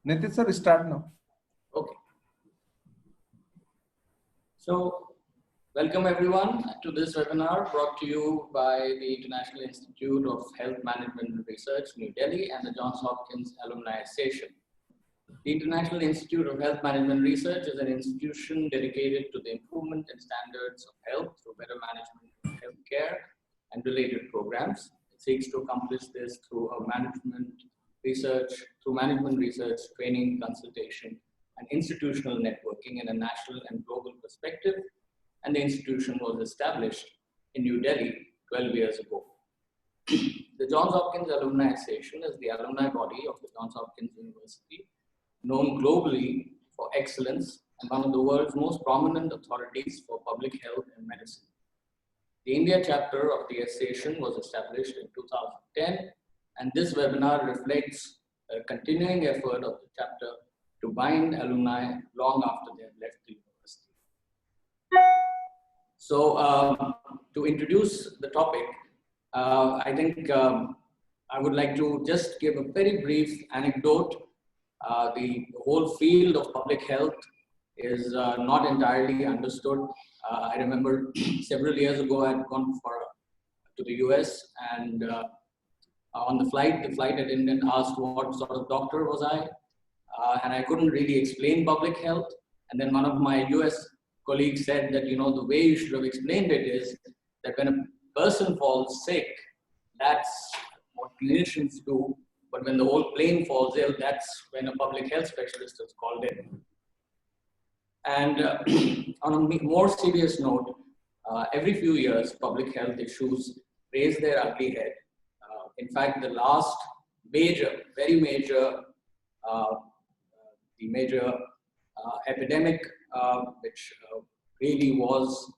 Nitin sir, start now. Okay. So, welcome everyone to this webinar brought to you by the International Institute of Health Management and Research, New Delhi, and the Johns Hopkins Alumni Association. The International Institute of Health Management and Research is an institution dedicated to the improvement in standards of health through better management of healthcare and related programs. It seeks to accomplish this through management research, training, consultation, and institutional networking in a national and global perspective. And the institution was established in New Delhi 12 years ago. The Johns Hopkins Alumni Association is the alumni body of the Johns Hopkins University, known globally for excellence and one of the world's most prominent authorities for public health and medicine. The India chapter of the association was established in 2010, and this webinar reflects a continuing effort of the chapter to bind alumni long after they have left the university. So, to introduce the topic, I think I would like to just give a very brief anecdote. The whole field of public health is not entirely understood. I remember several years ago I had gone to the US, and on the flight attendant asked what sort of doctor was I, and I couldn't really explain public health. And then one of my US colleagues said that, you know, the way you should have explained it is that when a person falls sick, that's what clinicians do. But when the whole plane falls ill, that's when a public health specialist is called in. And on a more serious note, every few years, public health issues raise their ugly head. In fact, the last very major epidemic, which really was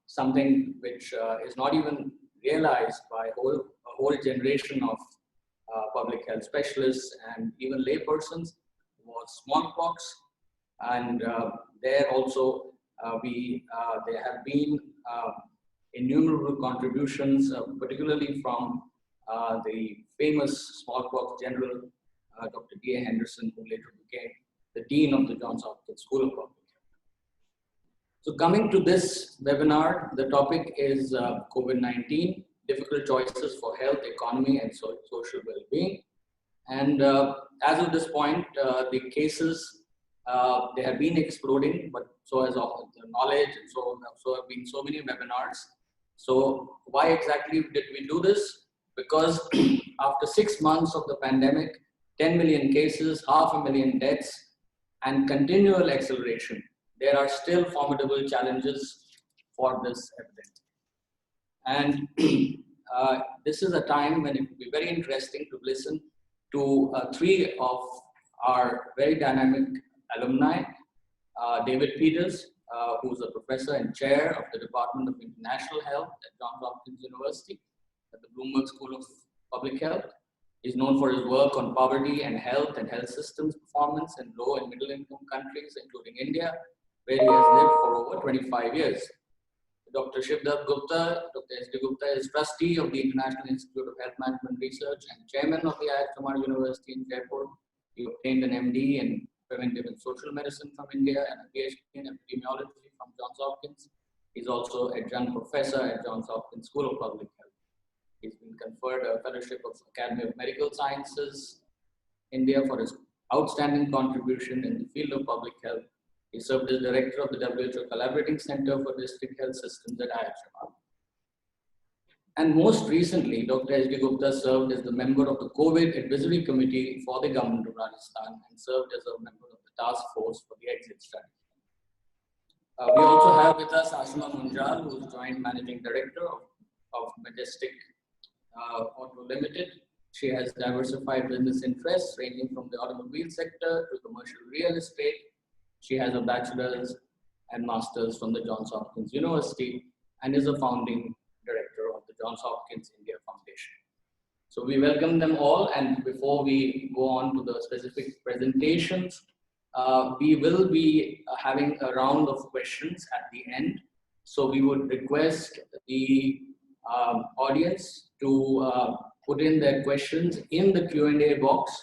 something which is not even realized by a whole generation of public health specialists and even laypersons, was smallpox. And there also there have been innumerable contributions, particularly from the famous smallpox general, Dr. D.A. Henderson, who later became the Dean of the Johns Hopkins School of Public Health. So coming to this webinar, the topic is COVID-19, difficult choices for health, economy, and social well-being. And as of this point, the cases, they have been exploding, but so has the knowledge, and so have been so many webinars. So why exactly did we do this? Because after 6 months of the pandemic, 10 million cases, 500,000 deaths, and continual acceleration, there are still formidable challenges for this epidemic. And this is a time when it would be very interesting to listen to 3 of our very dynamic alumni. David Peters, who's a professor and chair of the Department of International Health at Johns Hopkins University at the Bloomberg School of Public Health. He's known for his work on poverty and health systems performance in low and middle income countries, including India, where he has lived for over 25 years. Dr. Shivdev Gupta, Dr. Gst Gupta is trustee of the International Institute of Health Management Research and chairman of the IIHMR University in Jaipur. He obtained an MD in preventive and social medicine from India and a PhD in epidemiology from Johns Hopkins. He's also adjunct professor at Johns Hopkins School of Public Health. He's been conferred a fellowship of Academy of Medical Sciences, India, for his outstanding contribution in the field of public health. He served as director of the WHO Collaborating Center for District Health Systems at IIHMR. And most recently, Dr. Gst Gupta served as the member of the COVID Advisory Committee for the Government of Rajasthan and served as a member of the task force for the exit strategy. We also have with us Ashima Munjal, who is joint managing director of Majestic Auto Limited. She has diversified business interests ranging from the automobile sector to commercial real estate. She has a bachelor's and master's from the Johns Hopkins University and is a founding director of the Johns Hopkins India Foundation. So we welcome them all, and before we go on to the specific presentations, we will be having a round of questions at the end. So we would request the audience to put in their questions in the Q&A box,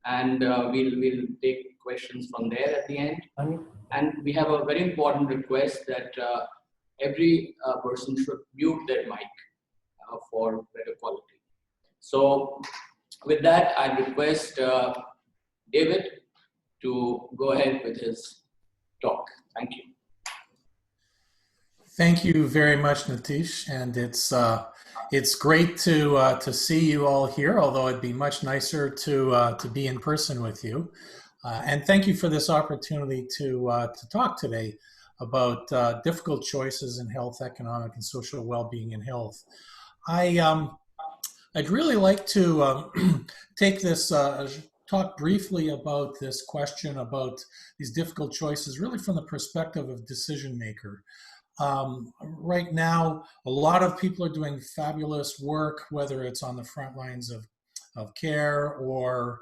and we'll take questions from there at the end. And we have a very important request that every person should mute their mic for better quality. So with that, I request David to go ahead with his talk. Thank you. Thank you very much, Nitish, and it's great to see you all here. Although it'd be much nicer to be in person with you. And thank you for this opportunity to talk today about difficult choices in health, economic, and social well-being in health. I'd really like to take this talk briefly about this question about these difficult choices, really from the perspective of decision maker. Right now, a lot of people are doing fabulous work, whether it's on the front lines of care or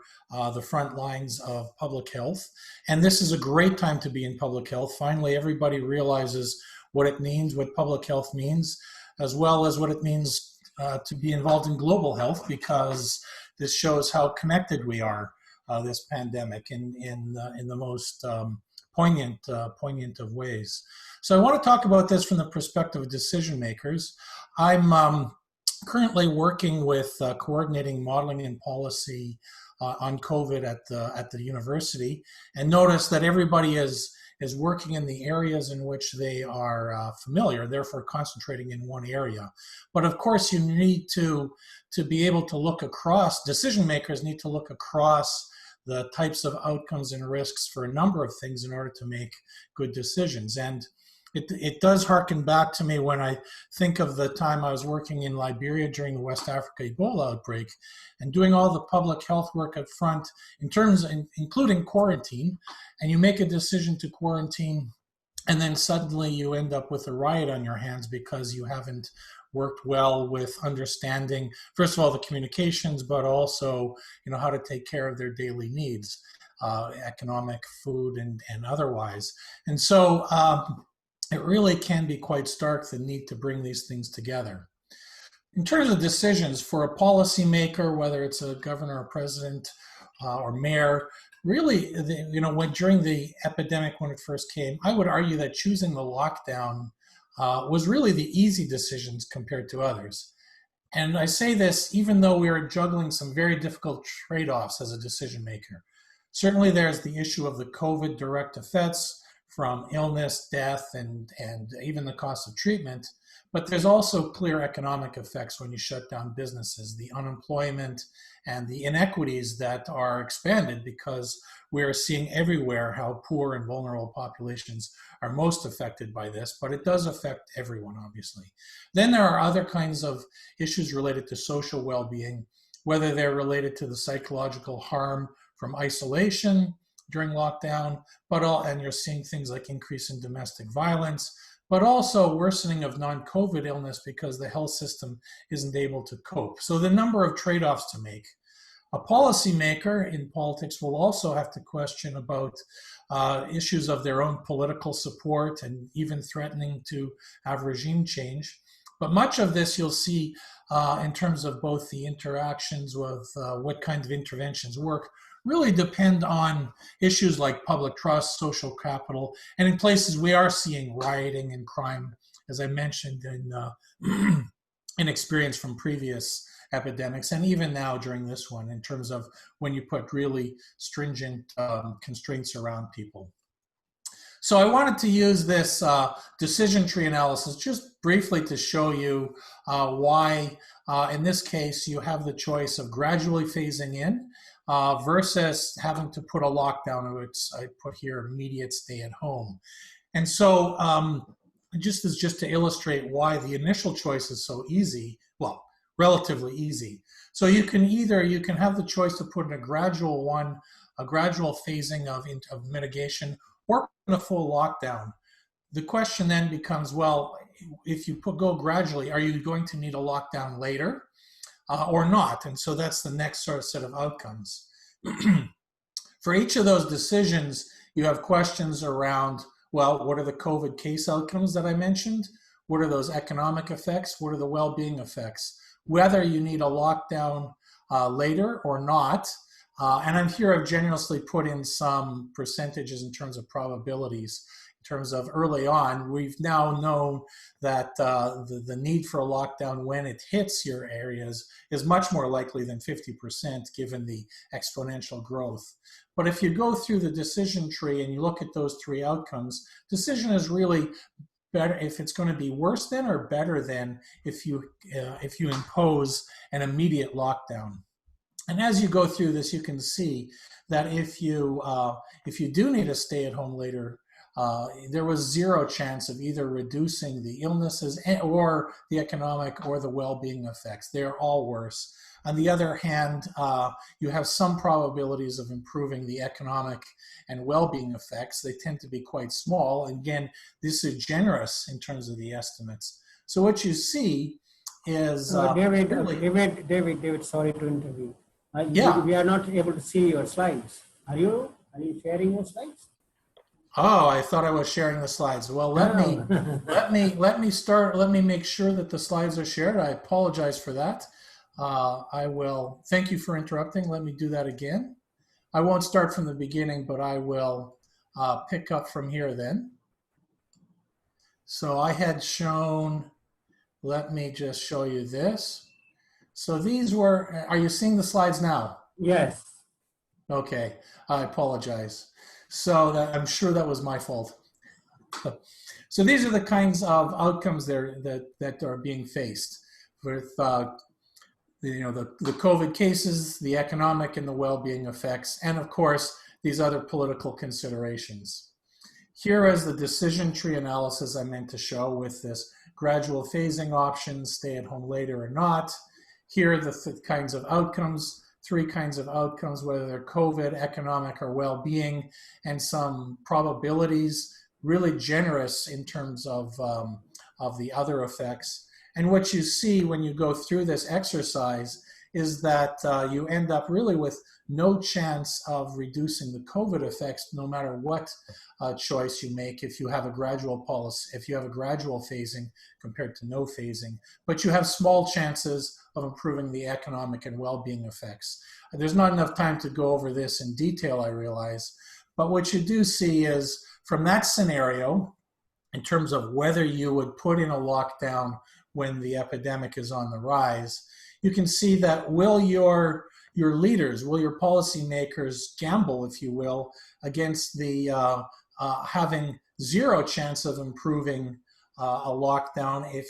the front lines of public health. And this is a great time to be in public health. Finally, everybody realizes what it means, what public health means, as well as what it means to be involved in global health, because this shows how connected we are, this pandemic, in the most poignant of ways. So I want to talk about this from the perspective of decision makers. I'm currently working with coordinating modeling and policy on COVID at the university, and notice that everybody is working in the areas in which they are familiar, therefore concentrating in one area. But of course, you need to be able to look across, decision makers need to look across the types of outcomes and risks for a number of things in order to make good decisions. And it does harken back to me when I think of the time I was working in Liberia during the West Africa Ebola outbreak and doing all the public health work up front, including quarantine, and you make a decision to quarantine, and then suddenly you end up with a riot on your hands because you haven't worked well with understanding, first of all, the communications, but also, how to take care of their daily needs, economic, food, and otherwise. And so it really can be quite stark, the need to bring these things together. In terms of decisions for a policymaker, whether it's a governor or president or mayor, really, during the epidemic, when it first came, I would argue that choosing the lockdown was really the easy decisions compared to others. And I say this even though we are juggling some very difficult trade-offs as a decision maker. Certainly there's the issue of the COVID direct effects from illness, death, and even the cost of treatment. But there's also clear economic effects when you shut down businesses, the unemployment and the inequities that are expanded because we're seeing everywhere how poor and vulnerable populations are most affected by this, but it does affect everyone, obviously. Then there are other kinds of issues related to social well-being, whether they're related to the psychological harm from isolation during lockdown, and you're seeing things like increase in domestic violence, but also worsening of non-COVID illness because the health system isn't able to cope. So the number of trade-offs to make. A policymaker in politics will also have to question about issues of their own political support and even threatening to have regime change. But much of this you'll see in terms of both the interactions with what kind of interventions work really depend on issues like public trust, social capital, and in places we are seeing rioting and crime, as I mentioned in experience from previous epidemics, and even now during this one, in terms of when you put really stringent constraints around people. So I wanted to use this decision tree analysis just briefly to show you why, in this case, you have the choice of gradually phasing in versus having to put a lockdown, which I put here, immediate stay at home. And so just to illustrate why the initial choice is so easy, well, relatively easy. So you can have the choice to put in a gradual phasing of mitigation, or in a full lockdown. The question then becomes, well, if you go gradually, are you going to need a lockdown later or not? And so that's the next sort of set of outcomes. For each of those decisions, you have questions around, well, what are the COVID case outcomes that I mentioned? What are those economic effects? What are the well-being effects? Whether you need a lockdown later or not, And I'm here, I've generously put in some percentages in terms of probabilities. In terms of early on, we've now known that the need for a lockdown when it hits your areas is much more likely than 50% given the exponential growth. But if you go through the decision tree and you look at those three outcomes, decision is really better if it's going to be worse than or better than if you impose an immediate lockdown. And as you go through this, you can see that if you do need to stay at home later, there was zero chance of either reducing the illnesses or the economic or the well-being effects. They're all worse. On the other hand, you have some probabilities of improving the economic and well-being effects. They tend to be quite small. And again, this is generous in terms of the estimates. So what you see is David, sorry to intervene. Yeah. We are not able to see your slides. Are you sharing your slides? Oh, I thought I was sharing the slides. Well, let me start. Let me make sure that the slides are shared. I apologize for that. I will. Thank you for interrupting. Let me do that again. I won't start from the beginning, but I will pick up from here then. So I had shown. Let me just show you this. So these were. Are you seeing the slides now? Yes. Okay. I apologize. So I'm sure that was my fault. So these are the kinds of outcomes there that are being faced with the COVID cases, the economic and the well-being effects, and of course these other political considerations. Here is the decision tree analysis I meant to show with this gradual phasing options, stay at home later or not. Here are the kinds of outcomes. Three kinds of outcomes, whether they're COVID, economic, or well-being, and some probabilities, really generous in terms of the other effects. And what you see when you go through this exercise is that you end up really with no chance of reducing the COVID effects, no matter what choice you make. If you have a gradual policy, if you have a gradual phasing compared to no phasing, but you have small chances of improving the economic and well-being effects. There's not enough time to go over this in detail, I realize, but what you do see is from that scenario, in terms of whether you would put in a lockdown when the epidemic is on the rise, you can see that will your leaders, will your policymakers gamble, if you will, against the having zero chance of improving a lockdown if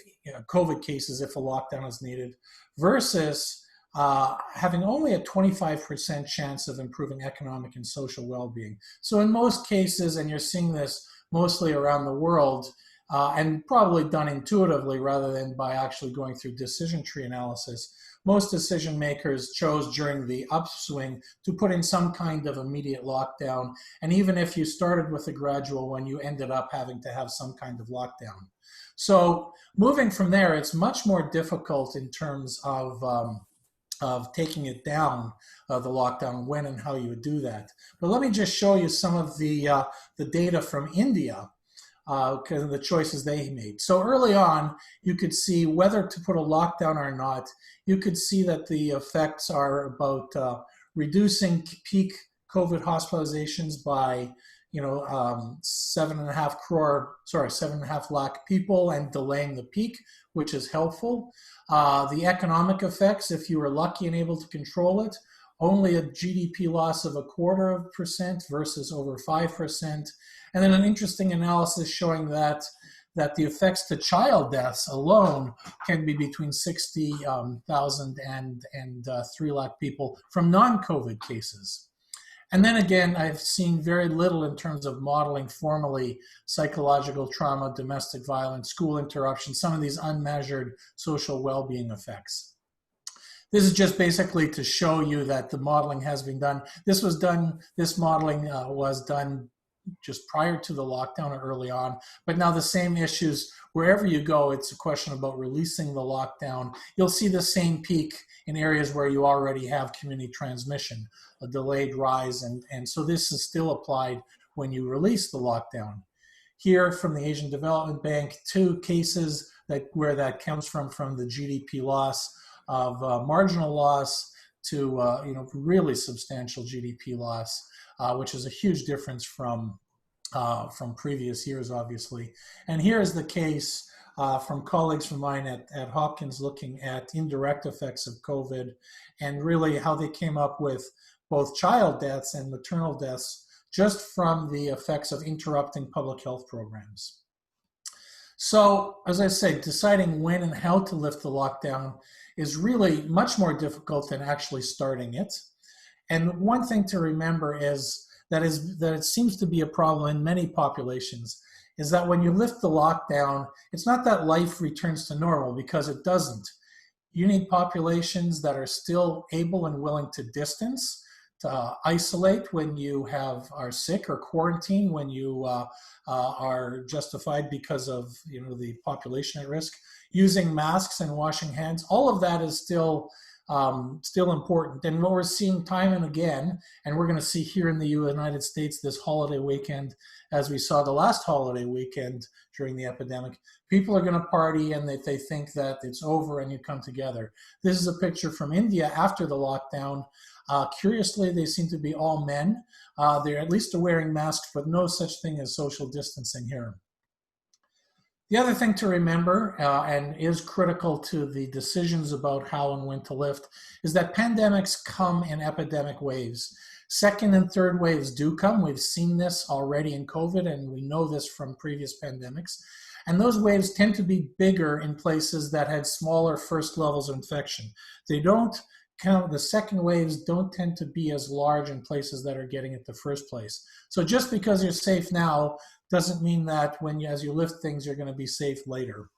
COVID cases, if a lockdown is needed, versus having only a 25% chance of improving economic and social well-being. So in most cases, and you're seeing this mostly around the world, and probably done intuitively rather than by actually going through decision tree analysis, most decision makers chose during the upswing to put in some kind of immediate lockdown. And even if you started with a gradual one, you ended up having to have some kind of lockdown. So moving from there, it's much more difficult in terms of taking it down, the lockdown, when and how you would do that. But let me just show you some of the data from India, because of the choices they made. So early on, you could see whether to put a lockdown or not. You could see that the effects are about reducing peak COVID hospitalizations by 7.5 lakh people and delaying the peak, which is helpful. The economic effects, if you were lucky and able to control it, only a GDP loss of 0.25% versus over 5%. And then an interesting analysis showing that the effects to child deaths alone can be between 60,000 and 3 lakh people from non-COVID cases. And then again, I've seen very little in terms of modeling formally psychological trauma, domestic violence, school interruption, some of these unmeasured social well-being effects. This is just basically to show you that the modeling has been done. This modeling was done just prior to the lockdown or early on, but now the same issues, wherever you go, it's a question about releasing the lockdown. You'll see the same peak in areas where you already have community transmission, a delayed rise, and so this is still applied when you release the lockdown. Here from the Asian Development Bank, 2 cases where that comes from the GDP loss of marginal loss to really substantial GDP loss, which is a huge difference from previous years, obviously. And here is the case from colleagues of mine at Hopkins looking at indirect effects of COVID and really how they came up with both child deaths and maternal deaths just from the effects of interrupting public health programs. So, as I say, deciding when and how to lift the lockdown is really much more difficult than actually starting it. And one thing to remember is that it seems to be a problem in many populations, is that when you lift the lockdown, it's not that life returns to normal, because it doesn't. You need populations that are still able and willing to distance, to isolate when you are sick, or quarantine when you are justified because of the population at risk. Using masks and washing hands, all of that is still important. And what we're seeing time and again, and we're going to see here in the United States this holiday weekend, as we saw the last holiday weekend during the epidemic, people are going to party and they think that it's over and you come together. This is a picture from India after the lockdown. Curiously, they seem to be all men. They're at least wearing masks, but no such thing as social distancing here. The other thing to remember, and is critical to the decisions about how and when to lift, is that pandemics come in epidemic waves. Second and third waves do come. We've seen this already in COVID, and we know this from previous pandemics. And those waves tend to be bigger in places that had smaller first levels of infection. The second waves don't tend to be as large in places that are getting it the first place. So just because you're safe now doesn't mean that as you lift things, you're going to be safe later.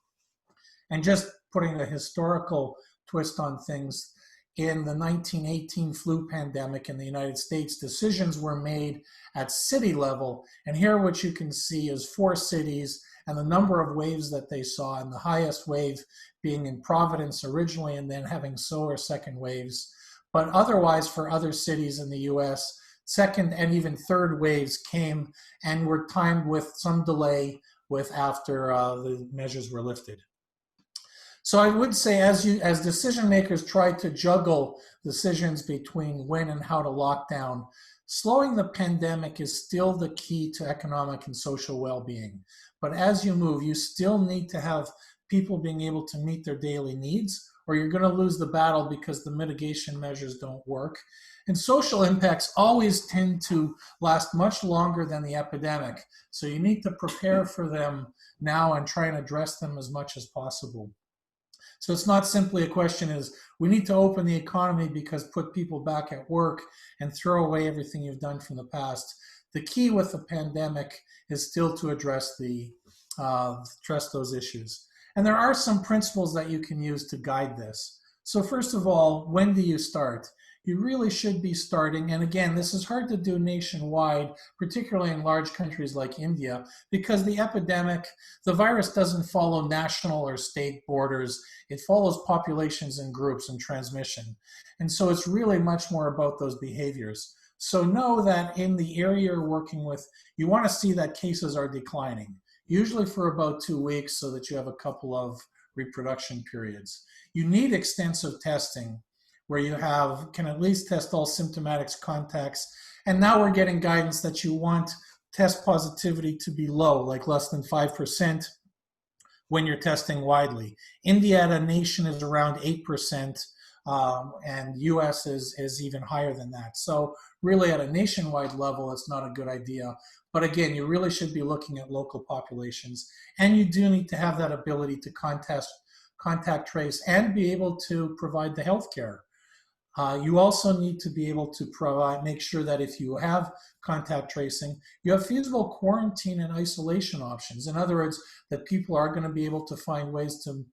And just putting a historical twist on things, in the 1918 flu pandemic in the United States, decisions were made at city level. And here what you can see is 4 cities and the number of waves that they saw, and the highest wave being in Providence originally, and then having second waves. But otherwise, for other cities in the US, second and even third waves came and were timed with some delay after the measures were lifted. So I would say, as decision makers try to juggle decisions between when and how to lock down, slowing the pandemic is still the key to economic and social well-being. But as you move, you still need to have people being able to meet their daily needs, or you're going to lose the battle because the mitigation measures don't work. And social impacts always tend to last much longer than the epidemic. So you need to prepare for them now and try and address them as much as possible. So it's not simply a question is we need to open the economy because put people back at work and throw away everything you've done from the past. The key with the pandemic is still to address those issues. And there are some principles that you can use to guide this. So first of all, when do you start? You really should be starting, and again, this is hard to do nationwide, particularly in large countries like India, because the virus doesn't follow national or state borders. It follows populations and groups and transmission. And so it's really much more about those behaviors. So know that in the area you're working with, you want to see that cases are declining, usually for about 2 weeks so that you have a couple of reproduction periods. You need extensive testing where you can at least test all symptomatic contacts. And now we're getting guidance that you want test positivity to be low, like less than 5% when you're testing widely. India as a nation is around 8%, and US is even higher than that. So really at a nationwide level, it's not a good idea. But again, you really should be looking at local populations. And you do need to have that ability to contact trace and be able to provide the healthcare. You also need to be able to make sure that if you have contact tracing, you have feasible quarantine and isolation options. In other words, that people are going to be able to find ways to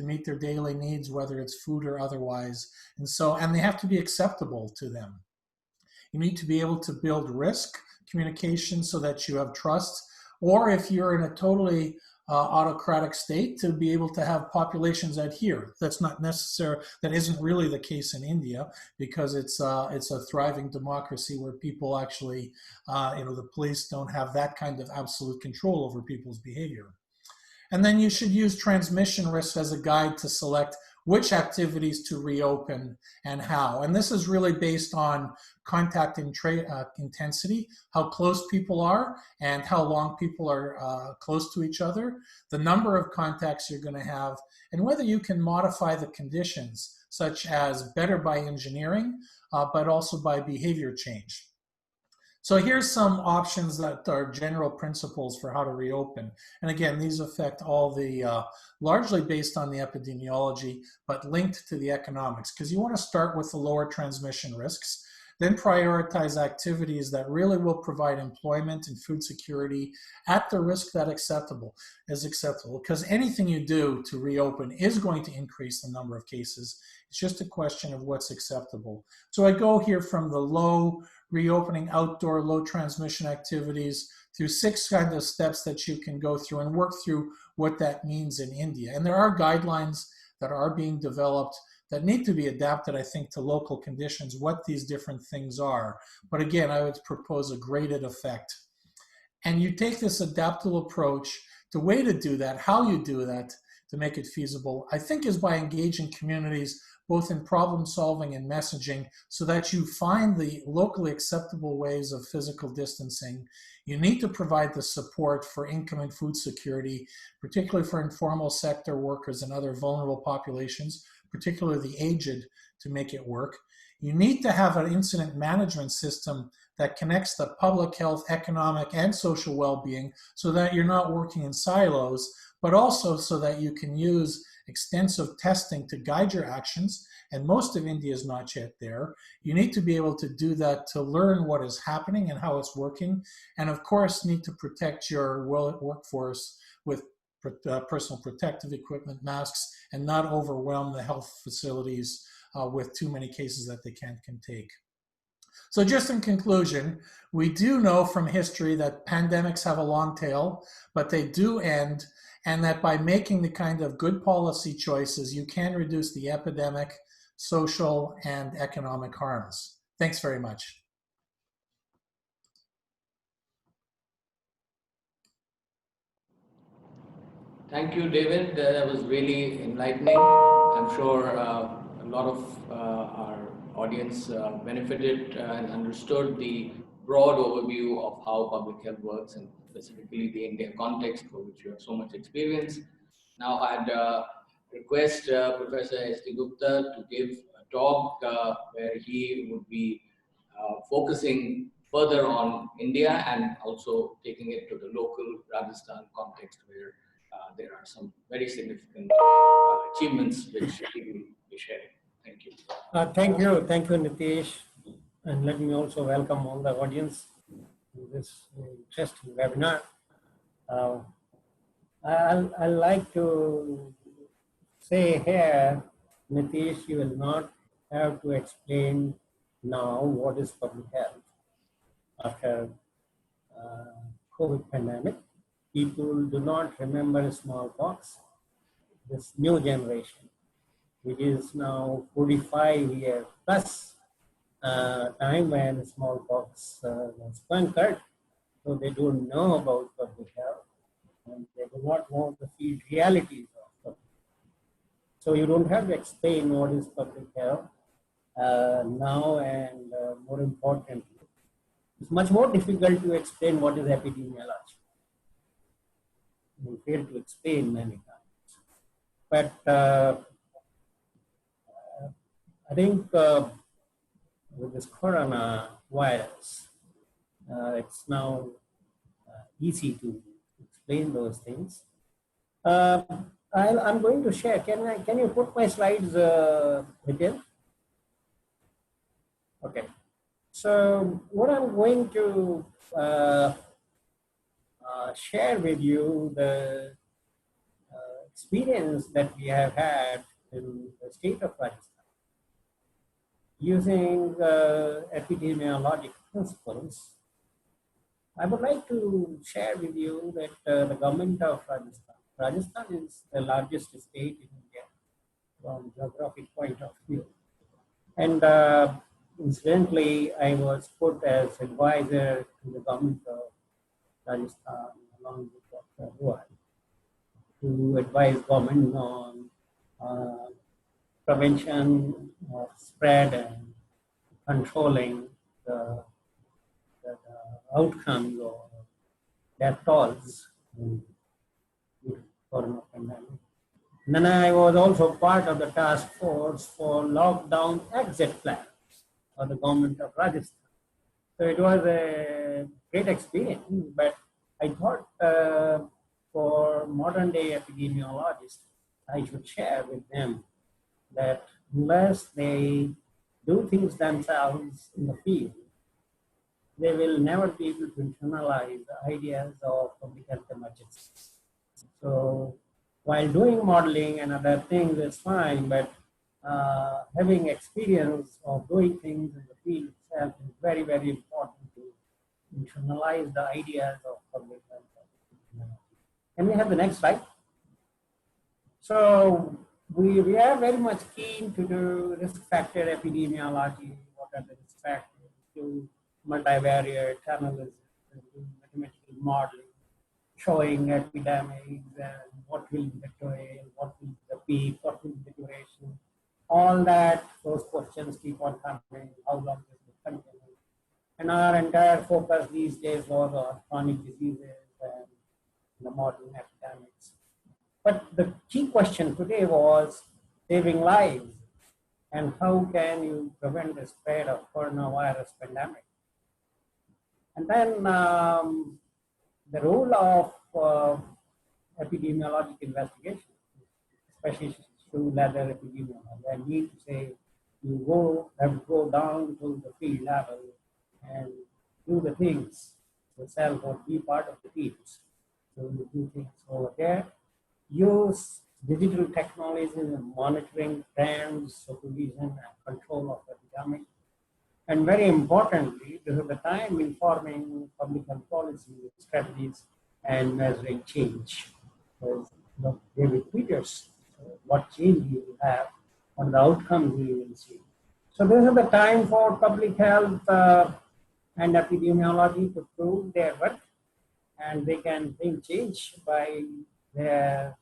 meet their daily needs, whether it's food or otherwise. And they have to be acceptable to them. You need to be able to build risk communication so that you have trust, or if you're in a totally autocratic state, to be able to have populations adhere. That's not necessary. That isn't really the case in India because it's a thriving democracy where people actually, the police don't have that kind of absolute control over people's behavior. And then you should use transmission risks as a guide to select which activities to reopen and how. And this is really based on contact intensity, how close people are and how long people are close to each other, the number of contacts you're going to have, and whether you can modify the conditions, such as better by engineering, but also by behavior change. So here's some options that are general principles for how to reopen. And again, these affect all the, largely based on the epidemiology, but linked to the economics, because you want to start with the lower transmission risks, then prioritize activities that really will provide employment and food security at the risk that is acceptable, because anything you do to reopen is going to increase the number of cases. It's just a question of what's acceptable. So I go here from the low reopening outdoor low transmission activities through 6 kind of steps that you can go through and work through what that means in India. And there are guidelines that are being developed that need to be adapted, I think, to local conditions, what these different things are. But again, I would propose a graded effect. And you take this adaptable approach. The way to do that, how you do that to make it feasible, I think is by engaging communities both in problem solving and messaging, so that you find the locally acceptable ways of physical distancing. You need to provide the support for income and food security, particularly for informal sector workers and other vulnerable populations, particularly the aged, to make it work. You need to have an incident management system that connects the public health, economic, and social well-being, so that you're not working in silos, but also so that you can use extensive testing to guide your actions, and most of India is not yet there. You need to be able to do that to learn what is happening and how it's working, and of course need to protect your workforce with personal protective equipment, masks, and not overwhelm the health facilities with too many cases that they can't take. So just in conclusion, we do know from history that pandemics have a long tail, but they do end, and that by making the kind of good policy choices, you can reduce the epidemic, social, and economic harms. Thanks very much. Thank you, David. That was really enlightening. I'm sure a lot of our audience benefited and understood the broad overview of how public health works, and specifically the India context, for which you have so much experience. Now I'd request Professor St. Gupta to give a talk where he would be focusing further on India and also taking it to the local Rajasthan context, where there are some very significant achievements which he will be sharing. Thank you. Thank you, Nitish. And let me also welcome all the audience to this interesting webinar. I'd like to say here, Nitish, you will not have to explain now what is public health after COVID pandemic. People do not remember smallpox. This new generation, which is now 45 years plus time when smallpox was conquered, so they don't know about public health, and they do not know the field realities of public health. So you don't have to explain what is public health now, and more importantly, it's much more difficult to explain what is epidemiology. We fail to explain many times. But I think with this coronavirus, it's now easy to explain those things. I'm going to share. Can you put my slides again? Okay. So what I'm going to share with you the experience that we have had in the state of Rajasthan using epidemiologic principles. I would like to share with you that the government of Rajasthan is the largest state in India from geographic point of view. And incidentally, I was put as advisor to the government of Rajasthan along with Dr. Roy to advise government on prevention of spread and controlling the outcomes or death tolls in the corona pandemic. And then I was also part of the task force for lockdown exit plan for the government of Rajasthan. So it was a great experience, but I thought for modern day epidemiologists, I should share with them that unless they do things themselves in the field, they will never be able to internalize the ideas of public health emergencies. So while doing modeling and other things is fine, but having experience of doing things in the field itself is very, very important to internalize the ideas of public health. Can we have the next slide? So we are very much keen to do risk factor epidemiology. What are the risk factors? Do multivariate analysis, do mathematical modeling, showing epidemics and what will be the tail, what will be the peak, what will be the duration. All that, those questions keep on coming. How long does it continue? And our entire focus these days was on chronic diseases and the modern epidemics. But the key question today was saving lives and how can you prevent the spread of coronavirus pandemic. And then the role of epidemiologic investigation, especially through ladder epidemiology. I need to say you have to go down to the field level and do the things yourself or be part of the teams. So you do things over there. Use digital technologies in monitoring trends, supervision, and control of epidemic. And very importantly, this is the time informing public health policy strategies and measuring change. Because David Peters, what change we will have on the outcomes we will see. So this is the time for public health and epidemiology to prove their work, and they can bring change by their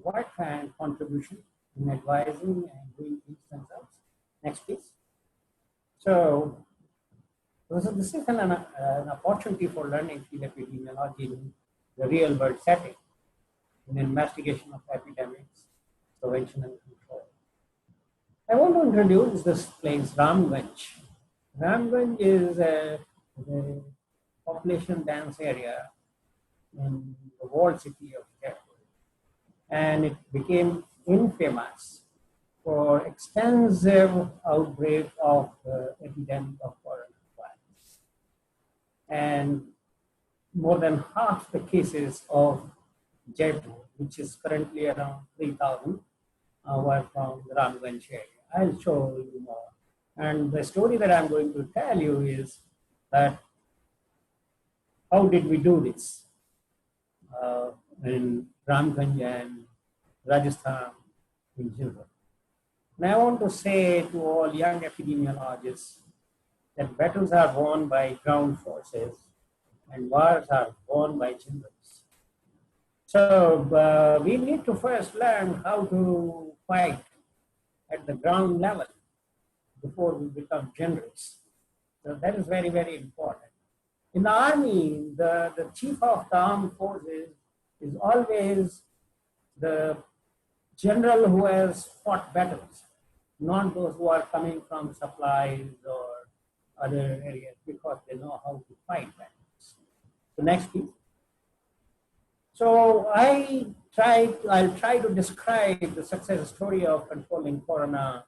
work and contribution in advising and doing things themselves. Next, please. So this is an opportunity for learning field epidemiology in the real world setting, in investigation of epidemics, prevention and control. I want to introduce this place, Ramganj. Ramganj is a population dense area in the walled city of Jaipur. And it became infamous for extensive outbreak of the epidemic of coronavirus. And more than half the cases of Jaipur, which is currently around 3,000, were from the Ramganj area. I'll show you more. And the story that I'm going to tell you is that how did we do this in Ramganj and Rajasthan in general. And I want to say to all young epidemiologists that battles are won by ground forces and wars are won by generals. So we need to first learn how to fight at the ground level before we become generals. So that is very, very important. In the army, the chief of the armed forces is always the general who has fought battles, not those who are coming from supplies or other areas, because they know how to fight battles. So next, please. So I'll try to describe the success story of controlling corona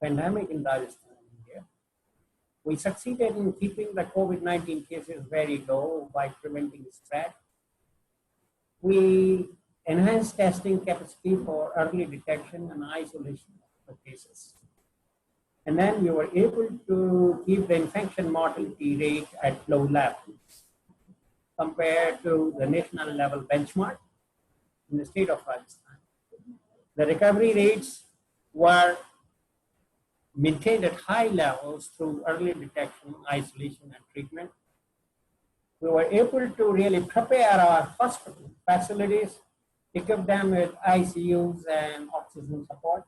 pandemic in Rajasthan, India. We succeeded in keeping the COVID-19 cases very low by preventing spread. We enhanced testing capacity for early detection and isolation of the cases. And then we were able to keep the infection mortality rate at low levels compared to the national level benchmark in the state of Rajasthan. The recovery rates were maintained at high levels through early detection, isolation, and treatment. We were able to really prepare our hospital facilities, equip them with ICUs and oxygen support.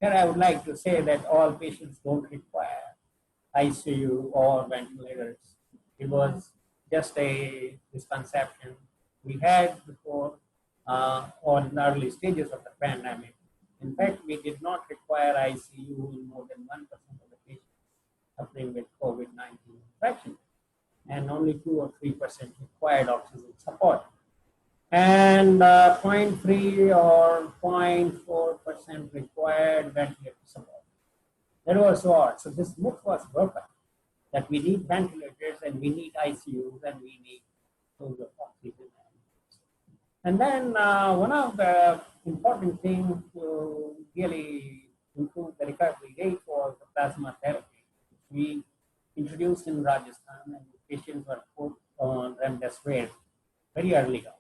Here I would like to say that all patients don't require ICU or ventilators. It was just a misconception we had before or in the early stages of the pandemic. In fact, we did not require ICU in more than 1% of the patients suffering with COVID-19 infection, and only 2 or 3% required oxygen support. And 0.3 or 0.4% required ventilator support. That was odd. So this myth was broken, that we need ventilators and we need ICUs and we need those of oxygen. And then one of the important things to really improve the recovery rate was the plasma therapy. We introduced in Rajasthan, and patients were put on remdesivir very early on.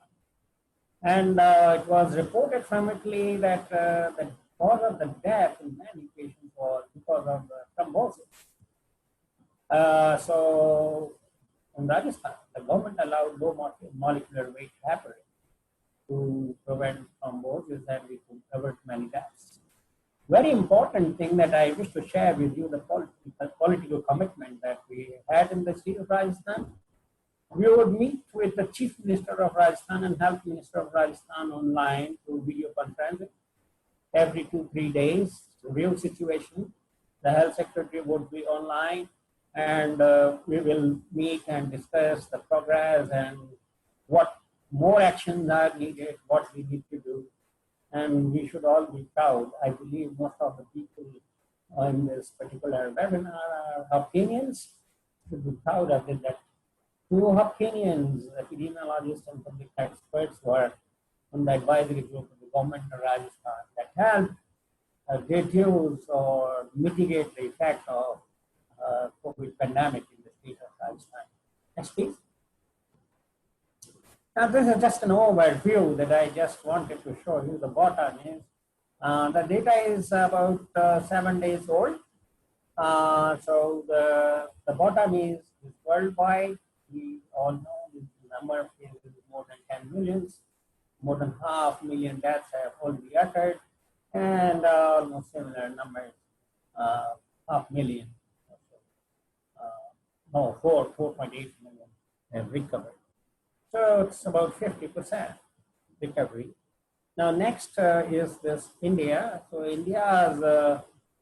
And it was reported from Italy that the cause of the death in many patients was because of thrombosis. So in Rajasthan, the government allowed low molecular weight heparin to prevent thrombosis, and we could avert many deaths. Very important thing that I wish to share with you, the political commitment that we had in the state of Rajasthan. We would meet with the Chief Minister of Rajasthan and Health Minister of Rajasthan online through video conferencing every 2-3 days to review situation. The Health Secretary would be online, and we will meet and discuss the progress and what more actions are needed, what we need to do. And we should all be proud. I believe most of the people in this particular webinar are Hopkinians. Should be proud of it that 2 Hopkinians, epidemiologists and public experts, were on the advisory group of the government of Rajasthan that helped reduce or mitigate the effect of COVID pandemic in the state of Rajasthan. Next, please. Now, this is just an overview that I just wanted to show you. The bottom is, the data is about 7 days old. So the bottom is worldwide. We all know the number of cases is more than 10 million. More than 500,000 deaths have already occurred, and almost similar numbers, 500,000. No, 4.8 million have recovered. So it's about 50% recovery. Now next is this India. So India's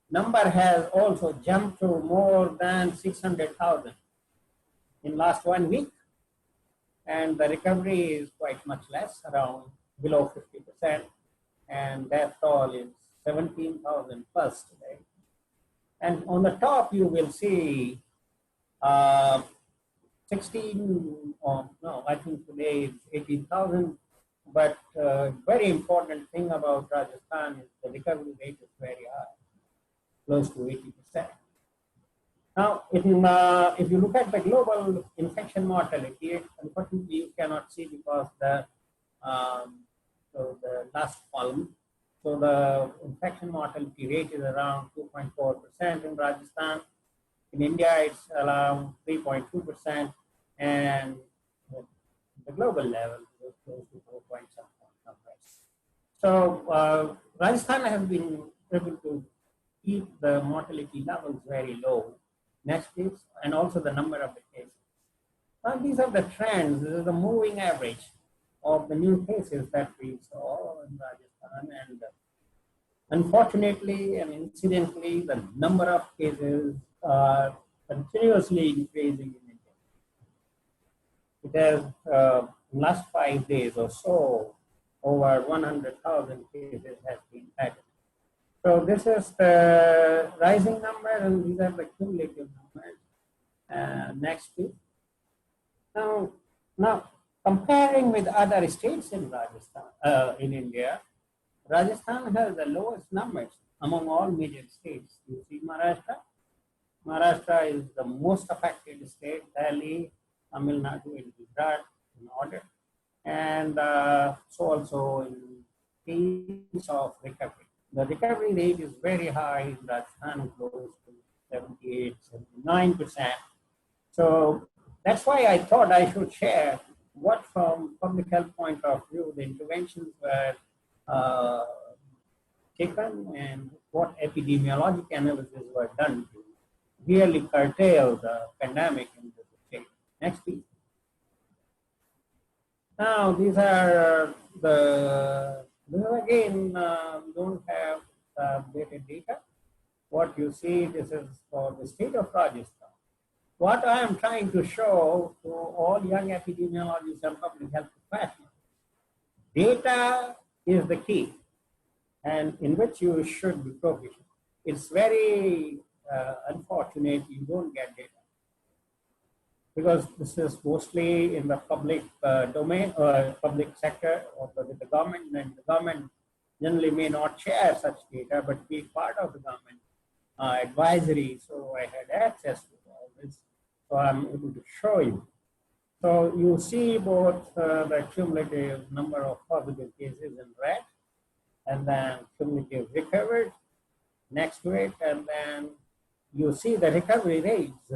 number has also jumped to more than 600,000 in last 1 week. And the recovery is quite much less, around below 50%. And death toll is 17,000 plus today. And on the top, you will see 16, no, I think today is 18,000. But very important thing about Rajasthan is the recovery rate is very high, close to 80%. Now, if you look at the global infection mortality, unfortunately you cannot see because the last column. So the infection mortality rate is around 2.4% in Rajasthan. In India, it's around 3.2%, and the global level is close to 4 point something. So Rajasthan has been able to keep the mortality levels very low. Next, please, and also the number of the cases. Now, these are the trends. This is the moving average of the new cases that we saw in Rajasthan, and unfortunately and incidentally, the number of cases are continuously increasing in India. It has, in last 5 days or so, over 100,000 cases has been added. So this is the rising number, and these are the cumulative numbers. Next, please. Now, comparing with other states in Rajasthan, in India, Rajasthan has the lowest numbers among all major states. You see Maharashtra. Maharashtra is the most affected state, Delhi, Tamil Nadu, and Gujarat in order. And so also in case of recovery. The recovery rate is very high in Rajasthan, close to 78, 79%. So that's why I thought I should share what from public health point of view, the interventions were taken and what epidemiologic analysis were done to really curtail the pandemic in this state. Next, please. Now, these are again, we don't have updated data. What you see, this is for the state of Rajasthan. What I am trying to show to all young epidemiologists and public health professionals, data is the key, and in which you should be proficient. It's very unfortunate you don't get data, because this is mostly in the public domain or public sector or with the government, and the government generally may not share such data, but be part of the government advisory. So I had access to all this, so I'm able to show you. So you see both the cumulative number of positive cases in red, and then cumulative recovered next to it, and then you see the recovery rates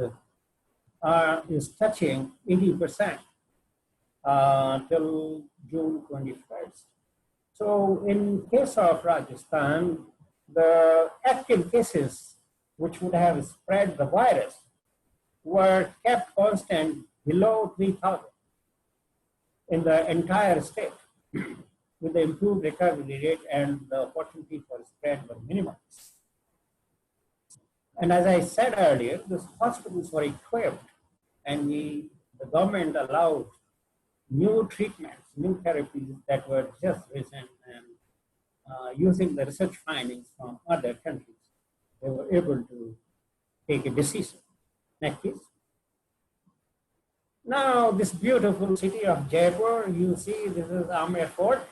is touching 80% till June 21st. So in case of Rajasthan, the active cases which would have spread the virus were kept constant below 3,000 in the entire state, with the improved recovery rate, and the opportunity for spread were minimized. And as I said earlier, these hospitals were equipped, and the government allowed new treatments, new therapies that were just recent, and using the research findings from other countries, they were able to take a decision. Next, please. Now, this beautiful city of Jaipur, you see this is IIHMR Fort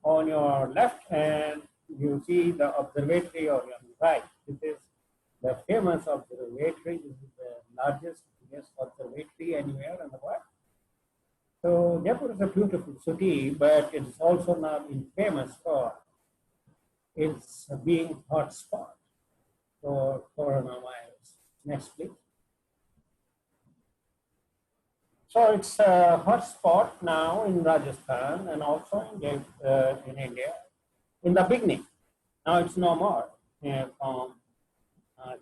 on your left, and you see the observatory on your right. This is the famous observatory. This is the largest, biggest observatory anywhere in the world. So Jaipur is a beautiful city, but it is also now famous for its being hotspot for coronavirus. Next, please. So it's a hotspot now in Rajasthan and also in India. In the beginning, now it's no more. From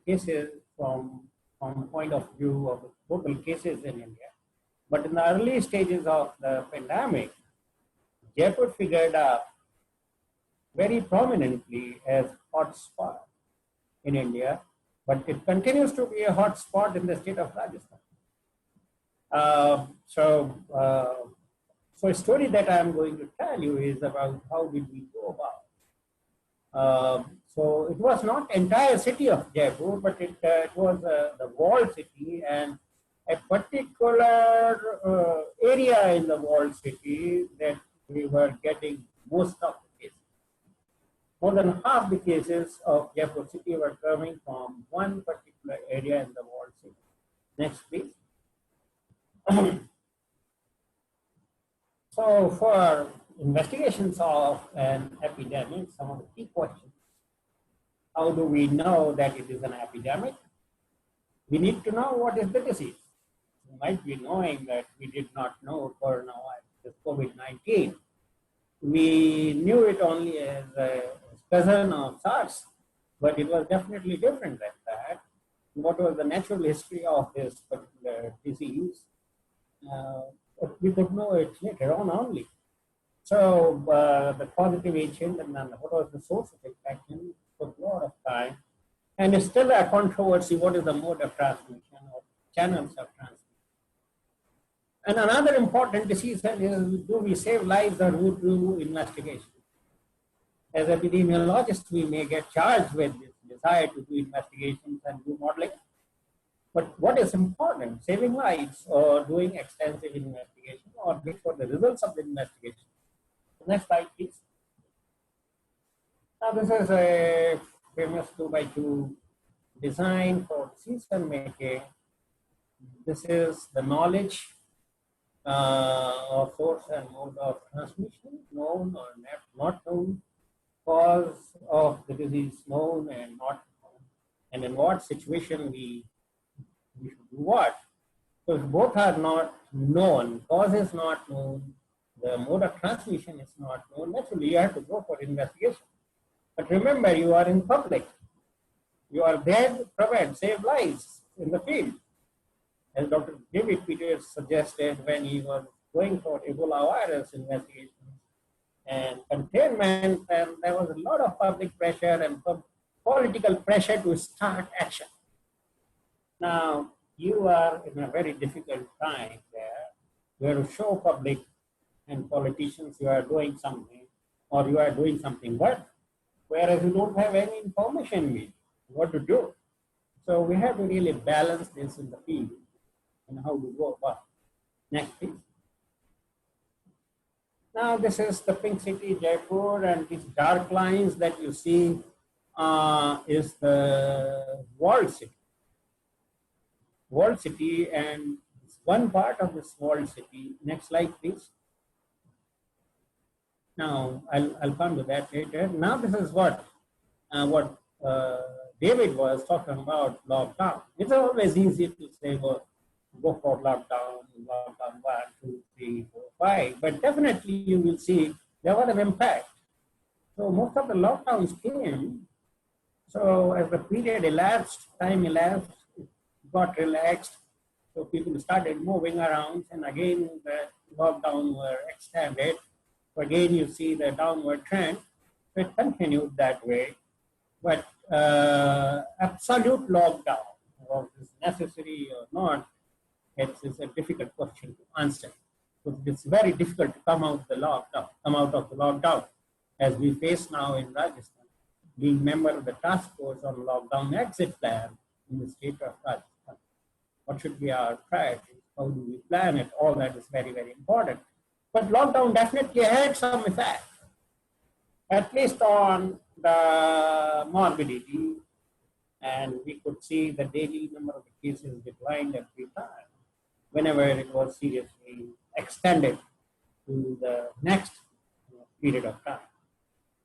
cases from point of view of total cases in India. But in the early stages of the pandemic, Jaipur figured out very prominently as hotspot in India, but it continues to be a hotspot in the state of Rajasthan. So a story that I'm going to tell you is about how did we go about. So it was not entire city of Jaipur, but it was the walled city, and a particular area in the walled city that we were getting most of the cases. More than half the cases of Jaipur city were coming from one particular area in the walled city. Next, please. So for investigations of an epidemic, some of the key questions. How do we know that it is an epidemic? We need to know what is the disease. You might be knowing that we did not know coronavirus, COVID-19. We knew it only as a cousin of SARS, but it was definitely different than that. What was the natural history of this particular disease? We could know it later on only. So the positive agent and then what was the source of infection took a lot of time. And it's still a controversy, what is the mode of transmission or channels of transmission. And another important decision is, do we save lives or do we do investigation? As epidemiologists, we may get charged with this desire to do investigations and do modeling. But what is important, saving lives or doing extensive investigation, or wait for the results of the investigation? Next slide, please. Now, this is a famous 2x2 design for decision making. This is the knowledge of source and mode of transmission, known or not known, cause of the disease known and not known, and in what situation we should do what. So both are not known, cause is not known, the mode of transmission is not known. Naturally, you have to go for investigation. But remember, you are in public. You are there to prevent, save lives in the field. As Dr. David Peters suggested when he was going for Ebola virus investigation and containment, and there was a lot of public pressure and political pressure to start action. Now, you are in a very difficult time there. You have to show public and politicians you are doing something, or you are doing something good, whereas you don't have any information with what to do. So we have to really balance this in the field and how to go about. Next, please. Now, this is the pink city, Jaipur, and these dark lines that you see is the walled city. Walled city, and one part of this walled city. Next slide, please. Now, I'll come to that later. Now, this is what David was talking about lockdown. It's always easy to say, well, go for lockdown 1, 2, 3, 4, 5. But definitely you will see there was an impact. So most of the lockdowns came. So as the period elapsed, time elapsed, it got relaxed. So people started moving around, and again the lockdown were extended. So again you see the downward trend. So it continued that way. But absolute lockdown, whether it is necessary or not, it's a difficult question to answer. So it's very difficult to come out of the lockdown, as we face now in Rajasthan, being member of the task force on lockdown exit plan in the state of Rajasthan. What should be our priorities? How do we plan it? All that is very, very important. But lockdown definitely had some effect, at least on the morbidity, and we could see the daily number of cases declined every time whenever it was seriously extended to the next period of time.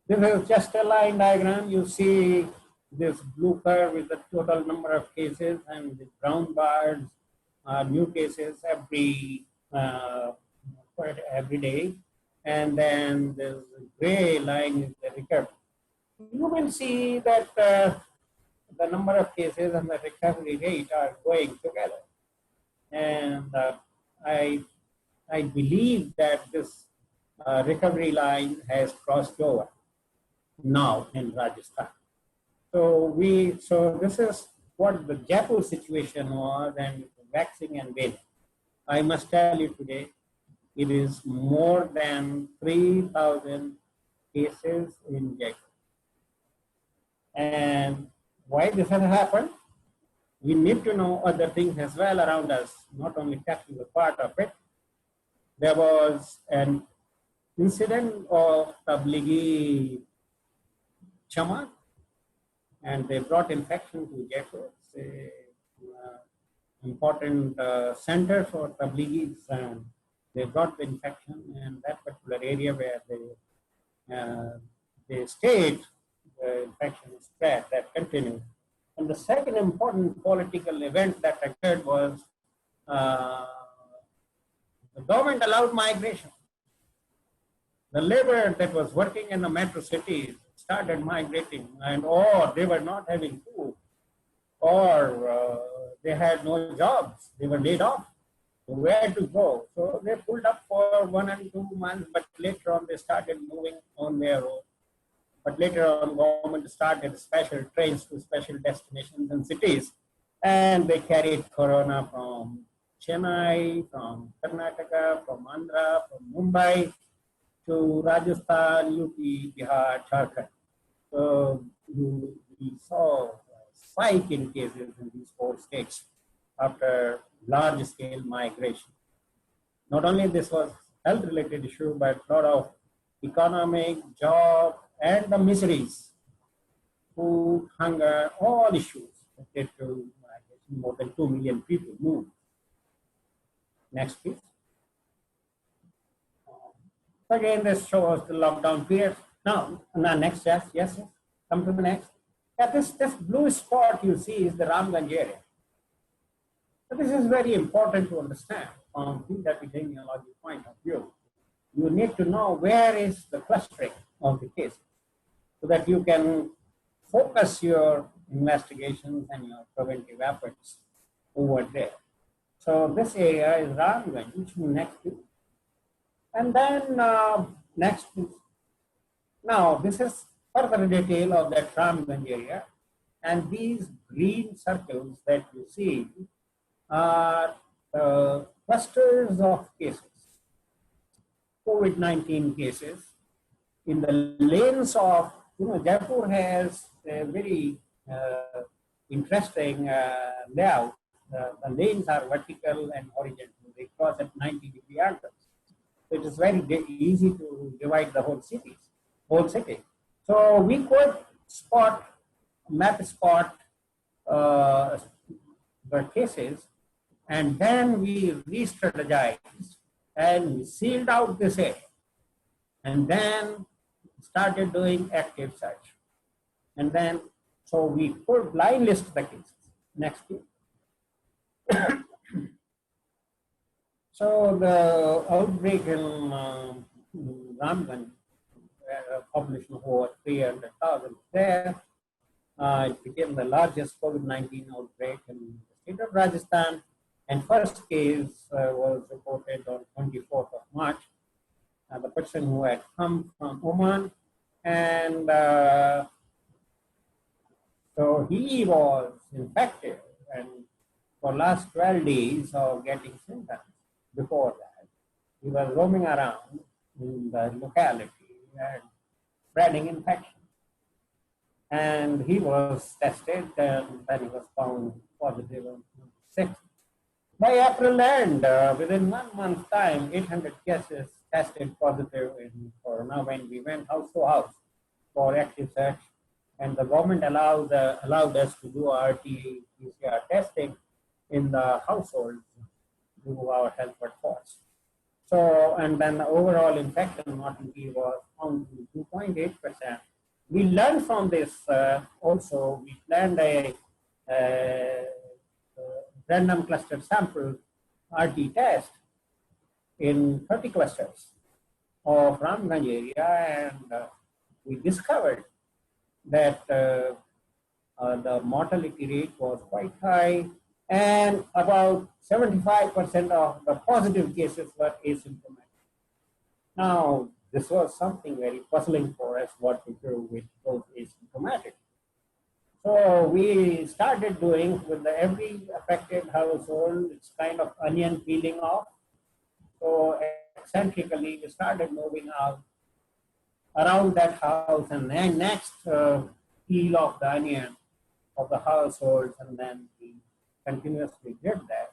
This is just a line diagram. You see this blue curve with the total number of cases, and the brown bars are new cases every day. And then this gray line is the recovery. You will see that the number of cases and the recovery rate are going together. And I believe that this recovery line has crossed over now in Rajasthan. So this is what the Jaipur situation was, and waxing and waning. I must tell you today, it is more than 3,000 cases in Jaipur. And why this has happened? We need to know other things as well around us, not only technical part of it. There was an incident of Tablighi Chama, and they brought infection to Jaipur. It's an important center for Tablighis, and they brought the infection, and that particular area where they stayed, the infection spread, that continued. And the second important political event that occurred was the government allowed migration. The labor that was working in the metro cities started migrating, and or they were not having food, or they had no jobs, they were laid off. So where to go? So they pulled up for 1 and 2 months, but later on they started moving on their own. But later on, government started special trains to special destinations and cities, and they carried corona from Chennai, from Karnataka, from Andhra, from Mumbai to Rajasthan, UP, Bihar, Jharkhand. So we saw a spike in cases in these 4 states after large-scale migration. Not only this was health-related issue, but a lot of economic, job, and the miseries, food, hunger, all issues related to migration. More than 2 million people moved. Next, please. Again, this shows the lockdown period. Now, next, yes, come to the next. Yeah, this blue spot you see is the Ramganj area. So this is very important to understand from field epidemiology point of view. You need to know where is the clustering of the cases so that you can focus your investigations and your preventive efforts over there. So this area is Ramganj, next to, and then next is, now this is further detail of that Ramganj area, and these green circles that you see are clusters of cases, COVID-19 cases. In the lanes of, Jaipur has a very interesting layout. The lanes are vertical and horizontal. They cross at 90-degree angles. So it is very easy to divide the whole city. So we could map spot the cases, and then we re-strategized and we sealed out this area, and then started doing active search. And then, so we could blind list the cases. Next, please. So the outbreak in Ramganj, a population of over 300,000 there, it became the largest COVID-19 outbreak in the state of Rajasthan. And first case was reported on 24th of March. The person who had come from Oman, and so he was infected, and for last 12 days of getting symptoms. Before that, he was roaming around in the locality and spreading infection. And he was tested, and then he was found positive on 6th. By April end, within 1 month time, 800 cases tested positive in corona when we went house to house for active search, and the government allowed us to do RT-PCR testing in the household through our health workforce. So, and then the overall infection mortality was found to 2.8%. We learned from this also. We planned a random cluster sample RT test in 30 clusters of Ramganj area, and we discovered that the mortality rate was quite high, and about 75% of the positive cases were asymptomatic. Now, this was something very puzzling for us, what to do with those asymptomatic. So we started doing with every affected household, it's kind of onion peeling off. So eccentrically, we started moving out around that house, and then next peel off the onion of the households, and then we continuously did that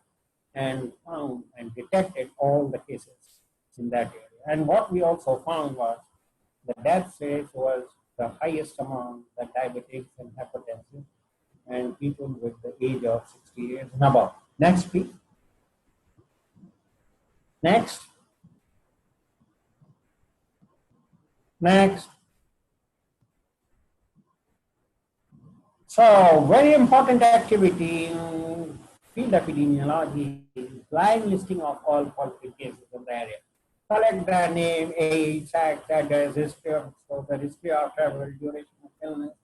and found and detected all the cases in that area. And what we also found was the death rate was the highest among the diabetics and hypertensive and people with the age of 60 years and above. Next, please. Next. Next. So, very important activity in field epidemiology is blind listing of all positive cases in the area. Collect their name, age, sex, address, history of travel, duration of illness,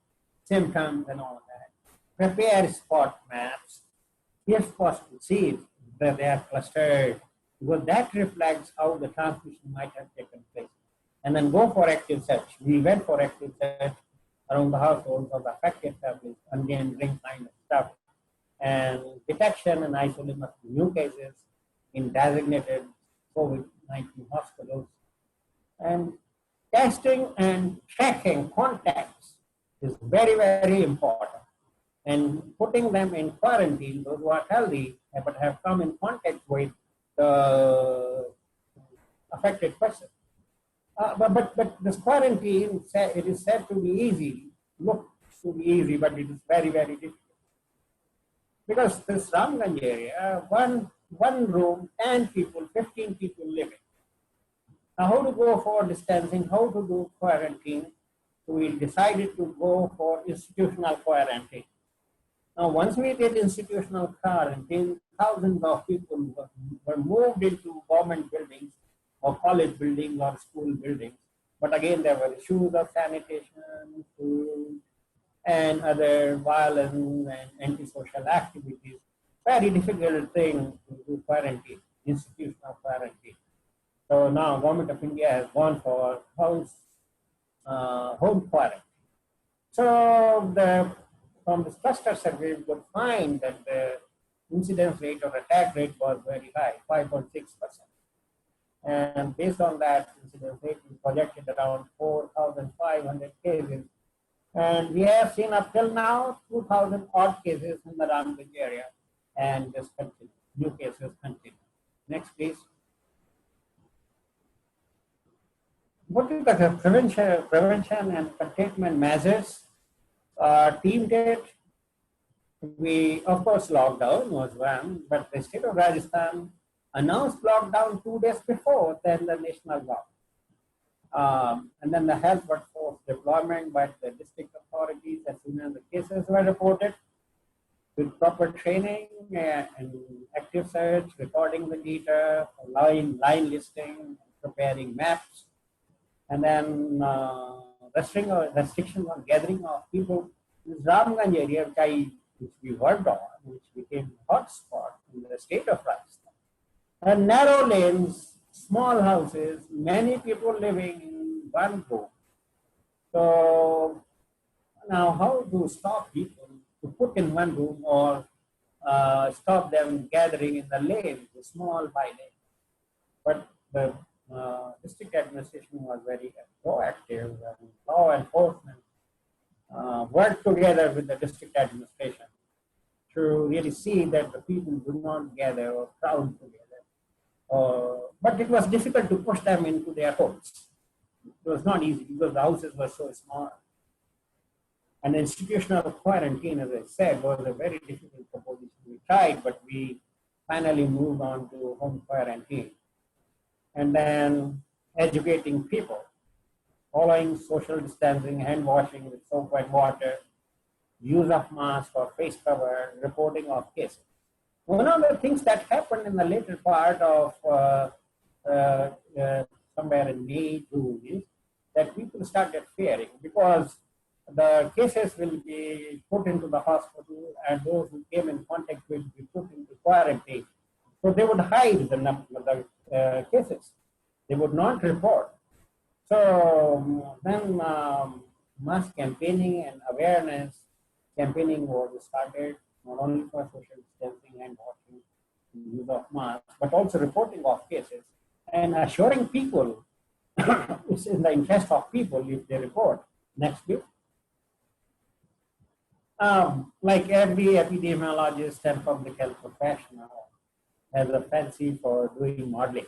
symptoms, and all that. Prepare spot maps, if possible, see that they are clustered, because that reflects how the transmission might have taken place. And then go for active search. We went for active search around the households of the affected families, unnamed ring kind of stuff, and detection and isolation of new cases in designated COVID-19 hospitals, and testing and tracking contacts is very, very important, and putting them in quarantine, those who are healthy but have come in contact with the affected person. But this quarantine, it is said to be easy, looks to be easy, but it is very, very difficult. Because this Ramganj area, one room, 10 people, 15 people living. Now, how to go for distancing, how to do quarantine? So we decided to go for institutional quarantine. Now, once we did institutional quarantine, thousands of people were moved into government buildings or college buildings or school buildings. But again, there were issues of sanitation, food, and other violence and antisocial activities. Very difficult thing to do quarantine, institutional quarantine. So now Government of India has gone for home quarantine. So from this cluster survey, we could find that the incidence rate or attack rate was very high, 5.6%. And based on that incidence rate, we projected around 4,500 cases. And we have seen up till now 2,000 odd cases in the Ramganj area, and this continue. New cases continue. Next, please. What is the prevention and containment measures team did? We, of course, lockdown was one, but the state of Rajasthan announced lockdown 2 days before then the national lockdown. And then the health workforce deployment by the district authorities as soon as the cases were reported, with proper training and active search, recording the data, line listing, preparing maps, and then restrictions on gathering of people. This Ramganj area, which we worked on, which became a hotspot in the state of Rajasthan. And narrow lanes, small houses, many people living in one room. So now how to stop people to put in one room or stop them gathering in the lane, the small by lane? But the district administration was very proactive, and law enforcement worked together with the district administration to really see that the people do not gather or crowd together. But it was difficult to push them into their homes. It was not easy because the houses were so small. And institutional quarantine, as I said, was a very difficult proposition. We tried, but we finally moved on to home quarantine. And then educating people, following social distancing, hand washing with soap and water, use of mask or face cover, reporting of cases. One of the things that happened in the later part of somewhere in May, June, is that people started fearing because the cases will be put into the hospital and those who came in contact will be put into quarantine. So they would hide the cases. They would not report. So then mass campaigning and awareness campaigning was started, not only for social distancing and washing, use of masks, but also reporting of cases and assuring people it's in the interest of people if they report. Next, please. Like every epidemiologist and public health professional has a fancy for doing modeling.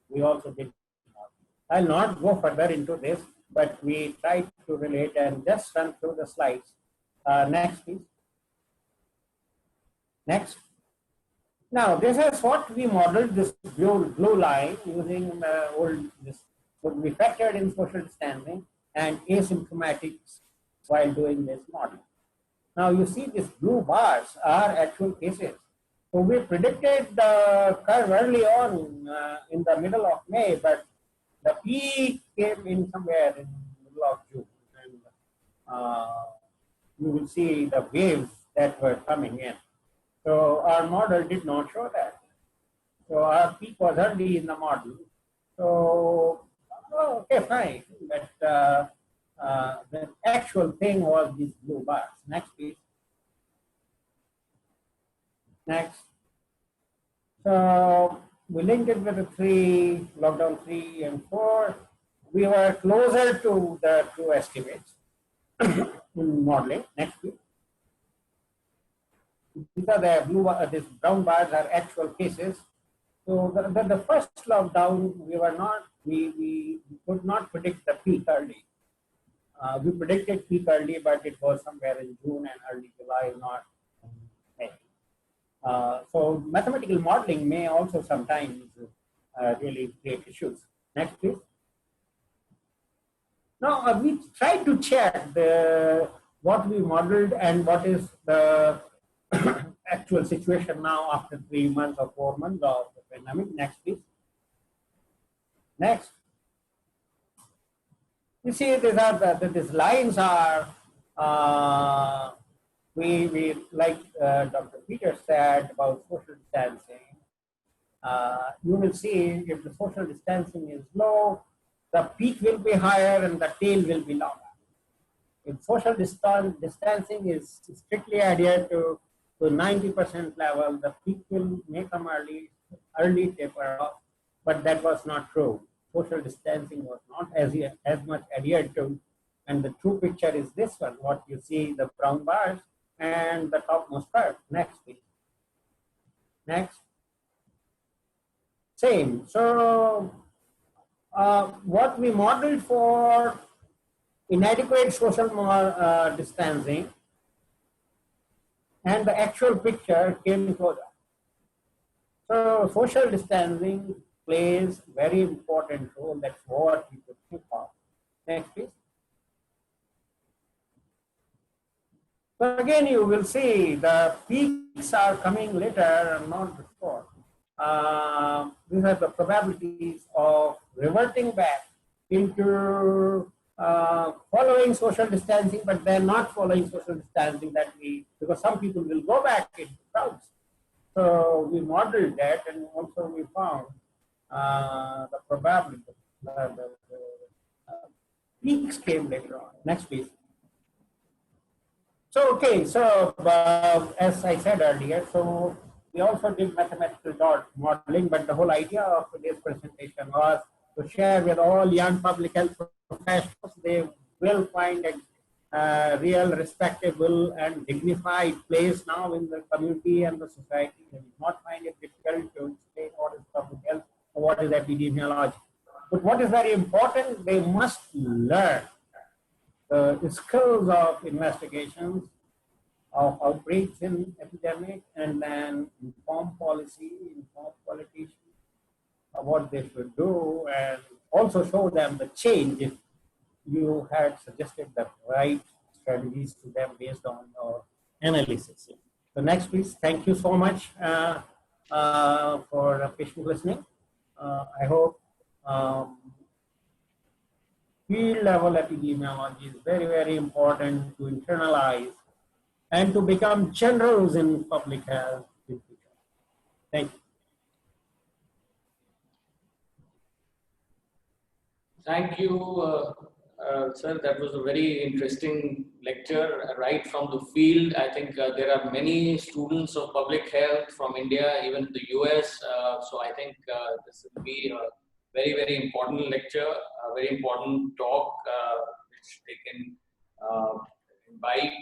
We also did modeling. I'll not go further into this, but we tried to relate and just run through the slides. Next, please. Next. Now, this is what we modeled, this blue line using the old, this would be factored in social distancing and asymptomatics while doing this model. Now, you see these blue bars are actual cases. So we predicted the curve early on in the middle of May, but the peak came in somewhere in the middle of June. And you will see the waves that were coming in. So our model did not show that. So our peak was early in the model. So, okay, fine. But the actual thing was these blue bars. Next, please. Next. So we linked it with the lockdown 3 and 4. We were closer to the true estimates in modeling. Next, please. These are the these brown bars are actual cases. So the first lockdown, we could not predict the peak early. We predicted peak early, but it was somewhere in June and early July, not May. So mathematical modeling may also sometimes really create issues. Next, please. Now we tried to check what we modeled and what is the actual situation now after 3 months or 4 months of the pandemic. Next, please. Next. You see, these lines are, we like Dr. Peter said about social distancing. You will see if the social distancing is low, the peak will be higher and the tail will be longer. If social distancing is strictly adhered to 90% level, the peak may come early taper off, but that was not true. Social distancing was not as much adhered to, and the true picture is this one, what you see, the brown bars and the topmost curve. Next, please. Next. Same. So, what we modeled for inadequate social distancing and the actual picture came closer. So social distancing plays very important role. That's what we could think of. Next, please. So again, you will see the peaks are coming later and not before. These are the probabilities of reverting back into following social distancing, but they're not following social distancing because some people will go back in crowds. So we modeled that, and also we found the probability, the peaks came later on. Next, please. So, okay, so as I said earlier, so we also did mathematical modeling, but the whole idea of today's presentation was to share with all young public health professionals. They will find a real, respectable, and dignified place now in the community and the society. They will not find it difficult to explain what is public health or what is epidemiology. But what is very important, they must learn the skills of investigations, of outbreaks in epidemic, and then inform policy, inform politicians what they should do, and also show them the change if you had suggested the right strategies to them based on your analysis. So next, please. Thank you so much for patient listening. I hope field level epidemiology is very, very important to internalize and to become generals in public health in future. Thank you. Thank you, sir. That was a very interesting lecture right from the field. I think there are many students of public health from India, even the US. So I think this will be a very, very important lecture, a very important talk which they can invite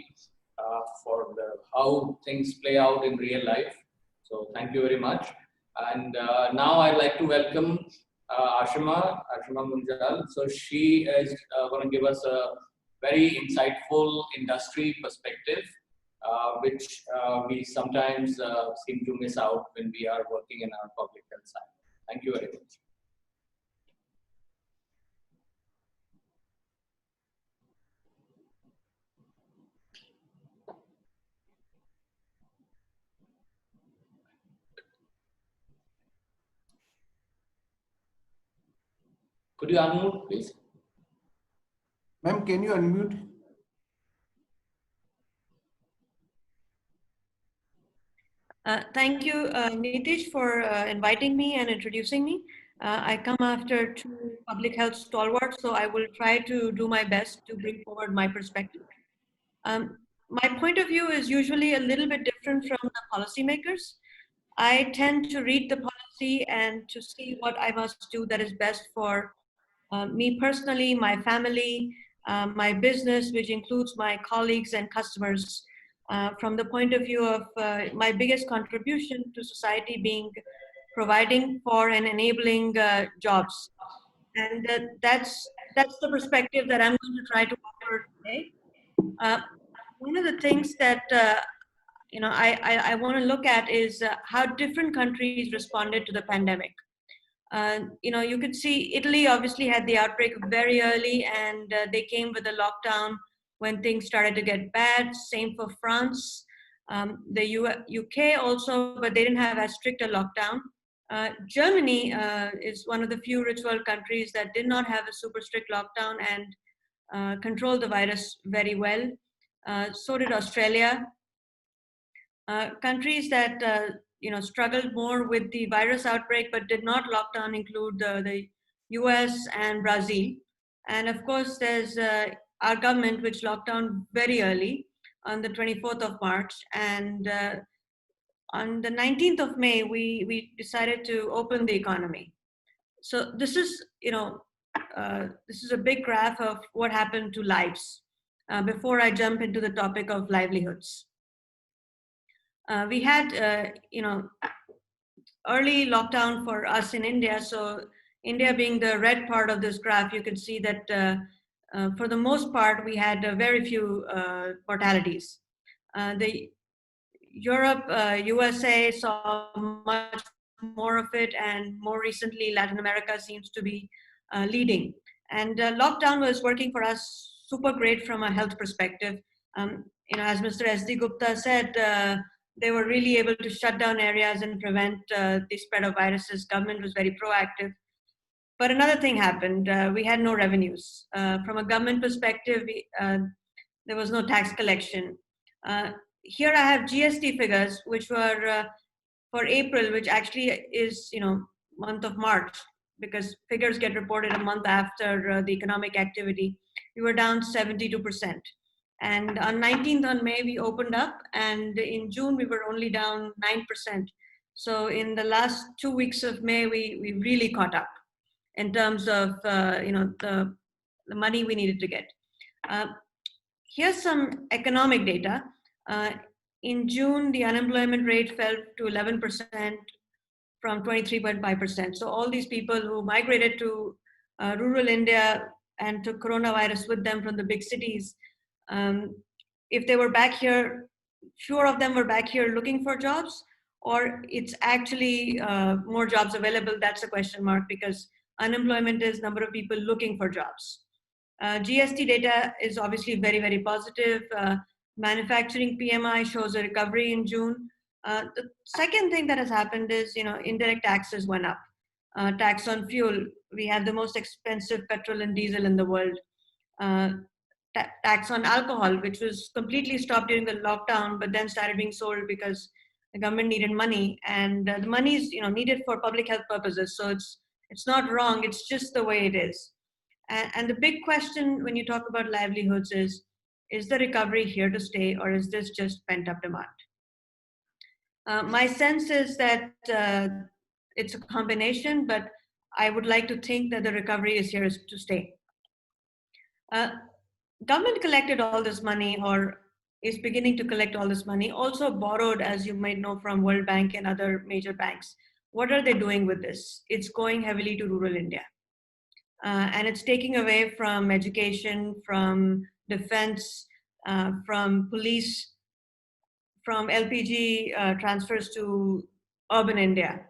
for how things play out in real life. So thank you very much. And now I'd like to welcome Ashima Munjal. So she is going to give us a very insightful industry perspective, which we sometimes seem to miss out when we are working in our public health side. Thank you very much. Could you unmute, please? Ma'am, can you unmute? Thank you, Nitish, for inviting me and introducing me. I come after two public health stalwarts, so I will try to do my best to bring forward my perspective. My point of view is usually a little bit different from the policymakers. I tend to read the policy and to see what I must do that is best for me personally, my family, my business, which includes my colleagues and customers, from the point of view of my biggest contribution to society being providing for and enabling jobs. And that's the perspective that I'm going to try to offer today. One of the things that I want to look at is how different countries responded to the pandemic. You could see Italy obviously had the outbreak very early, and they came with a lockdown when things started to get bad. Same for France. The UK also, but they didn't have as strict a lockdown. Germany is one of the few rich world countries that did not have a super strict lockdown and controlled the virus very well. So did Australia. Countries that struggled more with the virus outbreak but did not lock down include the US and Brazil. And of course, there's our government, which locked down very early on the 24th of March. And on the 19th of May, we decided to open the economy. So this is, this is a big graph of what happened to lives before I jump into the topic of livelihoods. We had, early lockdown for us in India. So India being the red part of this graph, you can see that for the most part, we had very few mortalities. The Europe, USA saw much more of it, and more recently, Latin America seems to be leading. And lockdown was working for us super great from a health perspective. As Mr. S.D. Gupta said, they were really able to shut down areas and prevent the spread of viruses. Government was very proactive. But another thing happened. We had no revenues. From a government perspective, there was no tax collection. Here I have GST figures, which were for April, which actually is, month of March, because figures get reported a month after the economic activity. We were down 72%. And on 19th on May, we opened up, and in June, we were only down 9%. So in the last 2 weeks of May, we really caught up in terms of, the money we needed to get. Here's some economic data. In June, the unemployment rate fell to 11% from 23.5%. So all these people who migrated to rural India and took coronavirus with them from the big cities, if they were back here, fewer of them were back here looking for jobs, or it's actually more jobs available. That's a question mark, because unemployment is number of people looking for jobs. GST data is obviously very, very positive. Manufacturing PMI shows a recovery in June. The second thing that has happened is, indirect taxes went up. Tax on fuel, we have the most expensive petrol and diesel in the world. Tax on alcohol, which was completely stopped during the lockdown, but then started being sold because the government needed money, and the money is needed for public health purposes. So it's not wrong. It's just the way it is. And the big question when you talk about livelihoods is the recovery here to stay, or is this just pent up demand? My sense is that it's a combination, but I would like to think that the recovery is here to stay. Government collected all this money, or is beginning to collect all this money, also borrowed, as you might know, from World Bank and other major banks. What are they doing with this? It's going heavily to rural India. And it's taking away from education, from defense, from police, from LPG transfers to urban India.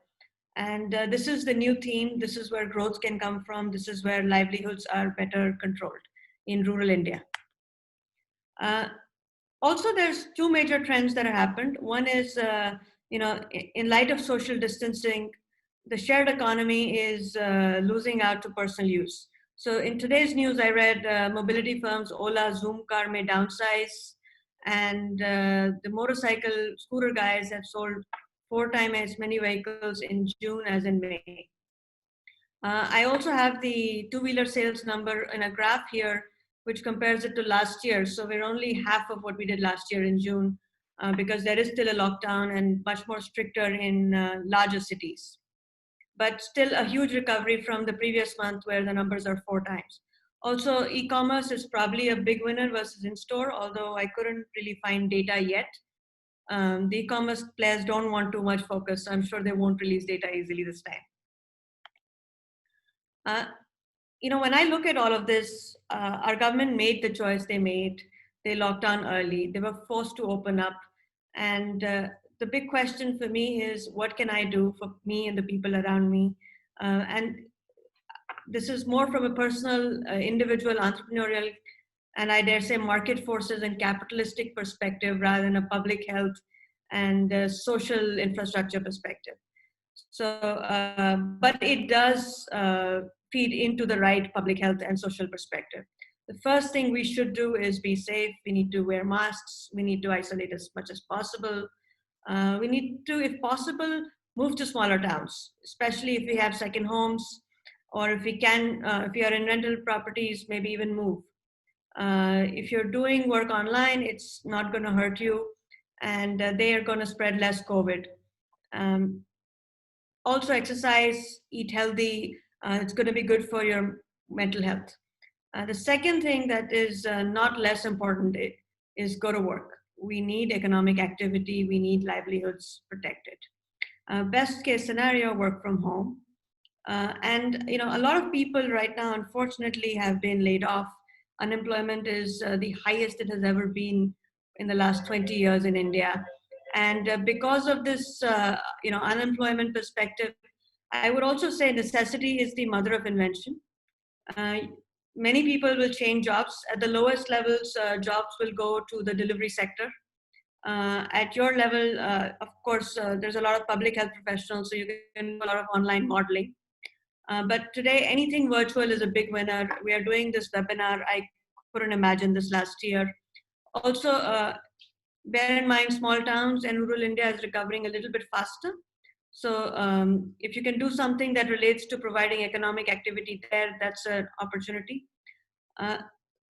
And this is the new theme. This is where growth can come from. This is where livelihoods are better controlled in rural India. Also, there's two major trends that have happened. One is, in light of social distancing, the shared economy is losing out to personal use. So in today's news, I read mobility firms Ola, Zoom Car may downsize, and the motorcycle scooter guys have sold 4 times as many vehicles in June as in May. I also have the two-wheeler sales number in a graph here, which compares it to last year. So we're only half of what we did last year in June, because there is still a lockdown and much more stricter in larger cities. But still a huge recovery from the previous month where the numbers are 4 times. Also, e-commerce is probably a big winner versus in-store, although I couldn't really find data yet. The e-commerce players don't want too much focus, so I'm sure they won't release data easily this time. When I look at all of this, our government made the choice they made. They locked down early. They were forced to open up. And the big question for me is, what can I do for me and the people around me? And this is more from a personal, individual, entrepreneurial and I dare say market forces and capitalistic perspective rather than a public health and social infrastructure perspective. So, but it does feed into the right public health and social perspective. The first thing we should do is be safe. We need to wear masks. We need to isolate as much as possible. We need to, if possible, move to smaller towns, especially if we have second homes, or if we can, if we are in rental properties, maybe even move. If you're doing work online, it's not going to hurt you, and they are going to spread less COVID. Also exercise, eat healthy. It's going to be good for your mental health. The second thing that is not less important is go to work. We need economic activity. We need livelihoods protected. Best case scenario, work from home. And a lot of people right now, unfortunately, have been laid off. Unemployment is the highest it has ever been in the last 20 years in India. And because of this, unemployment perspective, I would also say necessity is the mother of invention. Many people will change jobs. At the lowest levels, jobs will go to the delivery sector. At your level, of course, there's a lot of public health professionals, so you can do a lot of online modeling. But today, anything virtual is a big winner. We are doing this webinar. I couldn't imagine this last year. Also, bear in mind, small towns and rural India is recovering a little bit faster. So if you can do something that relates to providing economic activity there, that's an opportunity.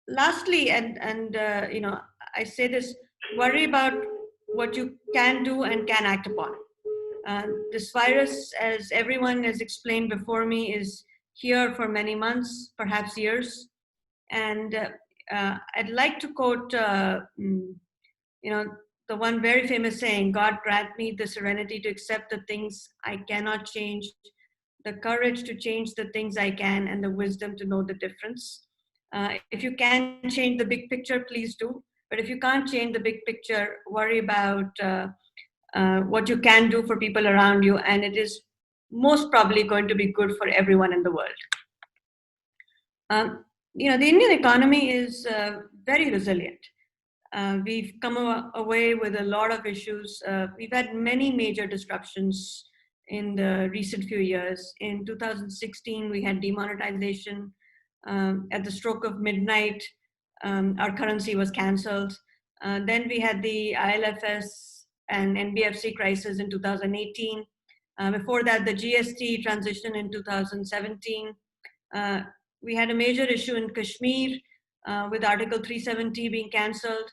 Lastly, I say this, worry about what you can do and can act upon. This virus, as everyone has explained before me, is here for many months, perhaps years. And I'd like to quote, the one very famous saying, God grant me the serenity to accept the things I cannot change, the courage to change the things I can, and the wisdom to know the difference. If you can change the big picture, please do. But if you can't change the big picture, worry about what you can do for people around you, and it is most probably going to be good for everyone in the world. The Indian economy is very resilient. We've come away with a lot of issues. We've had many major disruptions in the recent few years. In 2016, we had demonetization. At the stroke of midnight, our currency was canceled. Then we had the ILFS and NBFC crisis in 2018. Before that, the GST transition in 2017. We had a major issue in Kashmir with Article 370 being cancelled.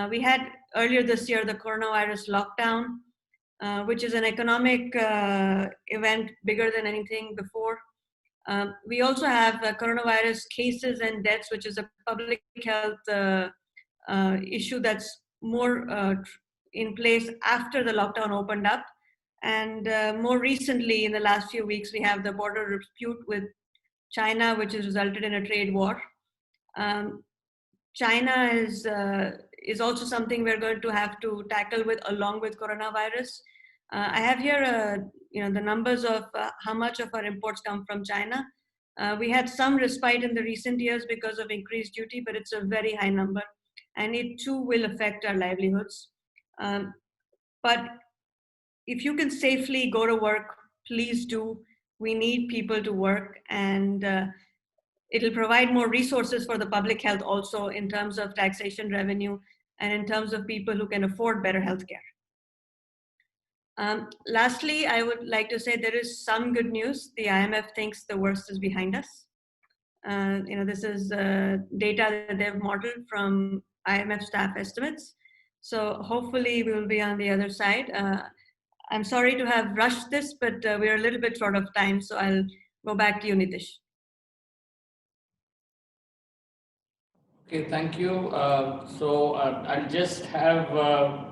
We had earlier this year the coronavirus lockdown, which is an economic event bigger than anything before. We also have coronavirus cases and deaths, which is a public health issue that's more in place after the lockdown opened up. And more recently, in the last few weeks, we have the border dispute with China, which has resulted in a trade war. China is also something we're going to have to tackle along with coronavirus. I have here, the numbers of how much of our imports come from China. We had some respite in the recent years because of increased duty, but it's a very high number, and it too will affect our livelihoods. But if you can safely go to work, please do. We need people to work, and it'll provide more resources for the public health also in terms of taxation revenue and in terms of people who can afford better healthcare. Lastly, I would like to say there is some good news. The IMF thinks the worst is behind us. This is data that they've modeled from IMF staff estimates. So hopefully we will be on the other side. I'm sorry to have rushed this, but we're a little bit short of time. So I'll go back to you, Nitish. Okay, thank you. So I'll just have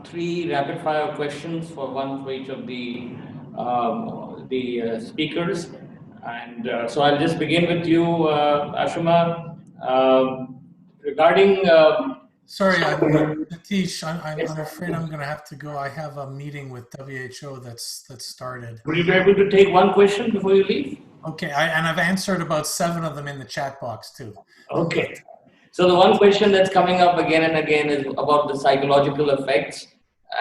3 rapid fire questions, one for each of the speakers. And so I'll just begin with you, Ashima. Regarding... Sorry, Nitish, I'm afraid I'm going to have to go. I have a meeting with WHO that's started. Will you be able to take one question before you leave? Okay, and I've answered about 7 of them in the chat box too. Okay. So the one question that's coming up again and again is about the psychological effects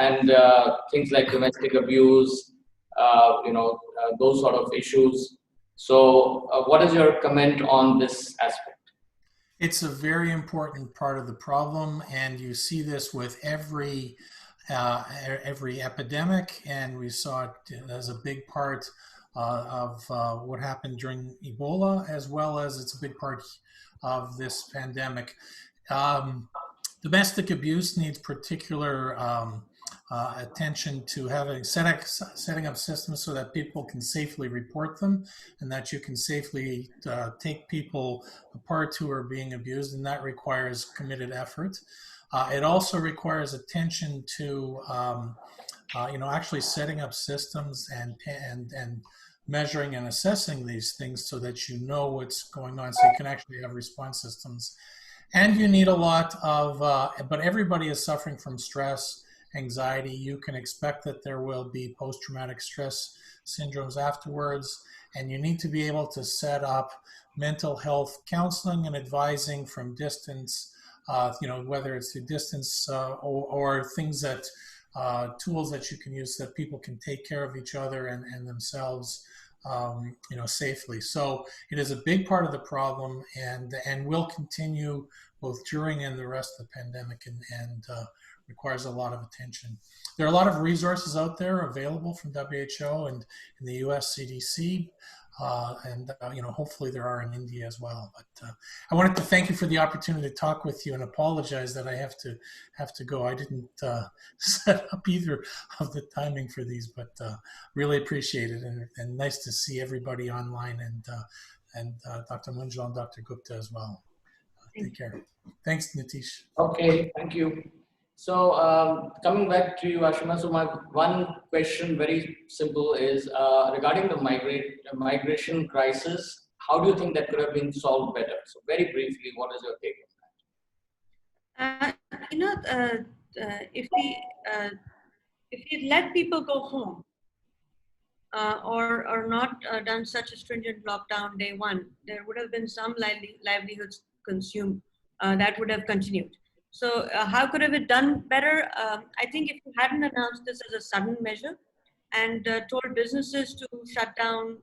and things like domestic abuse, those sort of issues. So what is your comment on this aspect? It's a very important part of the problem, and you see this with every epidemic, and we saw it as a big part of what happened during Ebola, as well as it's a big part of this pandemic. Domestic abuse needs particular attention to setting up systems so that people can safely report them, and that you can safely take people apart who are being abused, and that requires committed effort. It also requires attention to actually setting up systems and measuring and assessing these things so that you know what's going on, so you can actually have response systems. And you need a lot of, but everybody is suffering from stress, anxiety. You can expect that there will be post-traumatic stress syndromes afterwards, and you need to be able to set up mental health counseling and advising from distance, whether it's through distance or things that, tools that you can use so that people can take care of each other and themselves safely. So it is a big part of the problem, and will continue both during and the rest of the pandemic, and requires a lot of attention. There are a lot of resources out there available from WHO and in the US CDC, and hopefully there are in India as well. But I wanted to thank you for the opportunity to talk with you, and apologize that I have to go. I didn't set up either of the timing for these, but really appreciate it, and nice to see everybody online, and Dr. Munjal and Dr. Gupta as well. Take care. Thanks, Nitish. Okay, thank you. So coming back to you, Ashima, so my one question, very simple, is regarding the migration crisis. How do you think that could have been solved better? So very briefly, what is your take on that? If we let people go home, or not done such a stringent lockdown day one, there would have been some livelihoods consumed that would have continued. So how could have it done better? I think if you hadn't announced this as a sudden measure and told businesses to shut down,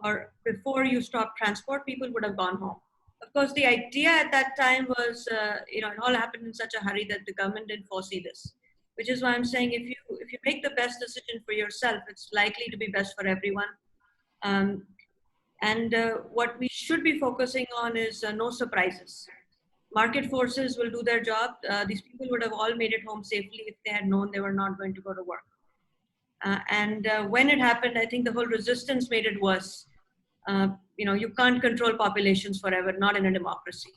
or before you stop transport, people would have gone home. Of course, the idea at that time was, it all happened in such a hurry that the government didn't foresee this. Which is why I'm saying, if you make the best decision for yourself, it's likely to be best for everyone. What we should be focusing on is no surprises. Market forces will do their job. These people would have all made it home safely if they had known they were not going to go to work. When it happened, I think the whole resistance made it worse. You can't control populations forever, not in a democracy.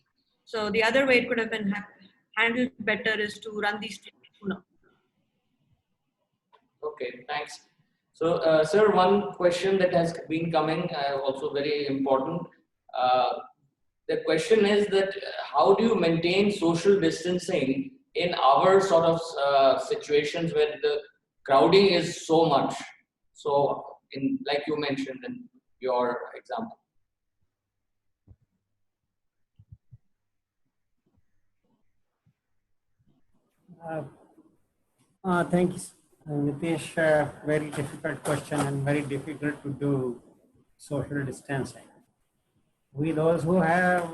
So the other way it could have been handled better is to run these treatments sooner. Okay, thanks. So, sir, one question that has been coming, also very important. The question is that how do you maintain social distancing in our sort of situations where the crowding is so much? So, like you mentioned in your example. Thank you, Nitish. Very difficult question, and very difficult to do social distancing. We, those who have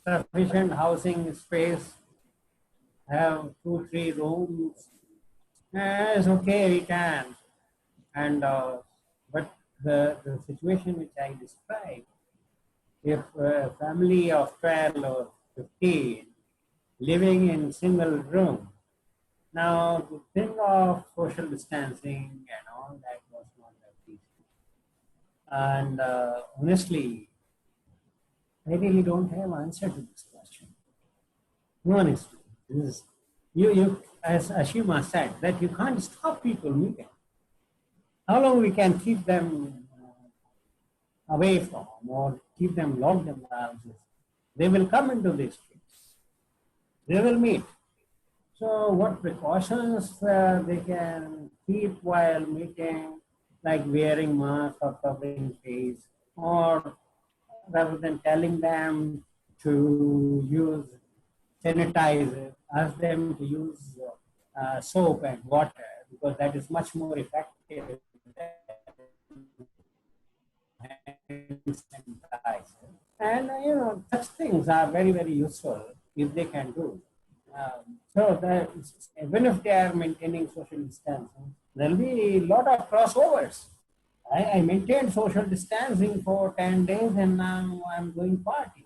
sufficient housing space, have 2-3 rooms, it's okay, we can. But the situation which I described, if a family of 12 or 15 living in single room, now to think of social distancing and all that was not that easy. And honestly, I really don't have answer to this question. Honestly, this is, you as Ashima said, that you can't stop people meeting. How long we can keep them away from, or keep them locked in the houses? They will come into these streets. They will meet. So what precautions they can keep while meeting, like wearing masks or covering face, or rather than telling them to use sanitizer, ask them to use soap and water, because that is much more effective than hand sanitizer. And such things are very, very useful if they can do. Even if they are maintaining social distancing, there will be a lot of crossovers. I maintained social distancing for 10 days and now I'm going party.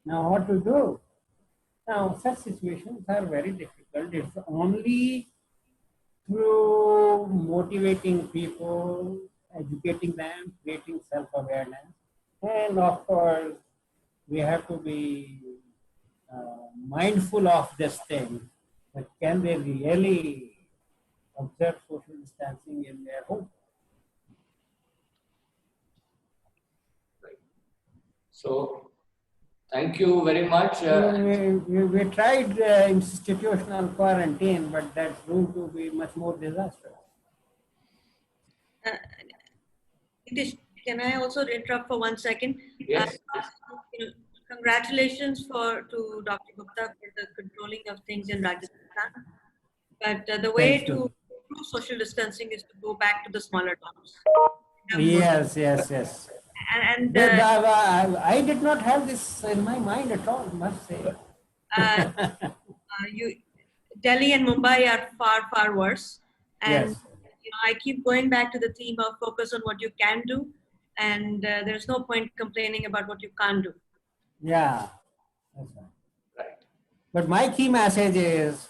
Now what to do? Now such situations are very difficult. It's only through motivating people, educating them, creating self-awareness. And of course, we have to be mindful of this thing, that can they really observe social distancing in their home? So, thank you very much. We tried institutional quarantine, but that's proved to be much more disastrous. Nitish, can I also interrupt for 1 second? Yes. Congratulations to Dr. Gupta for the controlling of things in Rajasthan. But the way to improve social distancing is to go back to the smaller towns. Yes. And I did not have this in my mind at all, I must say. Delhi and Mumbai are far, far worse. And Yes. I keep going back to the theme of focus on what you can do. And there's no point complaining about what you can't do. Yeah, that's right. But my key message is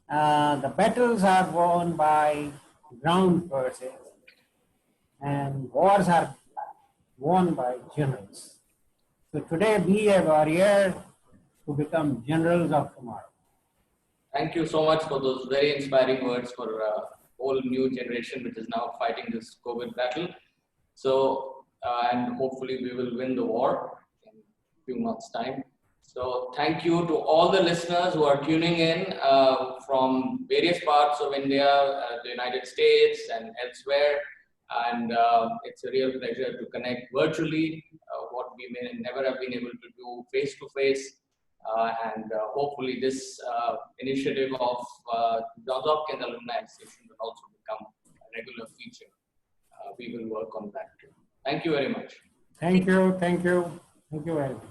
the battles are won by ground forces and wars are won by generals. So today be a warrior to become generals of tomorrow. Thank you so much for those very inspiring words for a whole new generation which is now fighting this COVID battle. So, and hopefully we will win the war in a few months' time. So thank you to all the listeners who are tuning in from various parts of India, the United States and elsewhere. And it's a real pleasure to connect virtually, what we may never have been able to do face-to-face. And hopefully this initiative of Johns Hopkins Alumni Association will also become a regular feature. We will work on that too. Thank you very much. Thank you very much.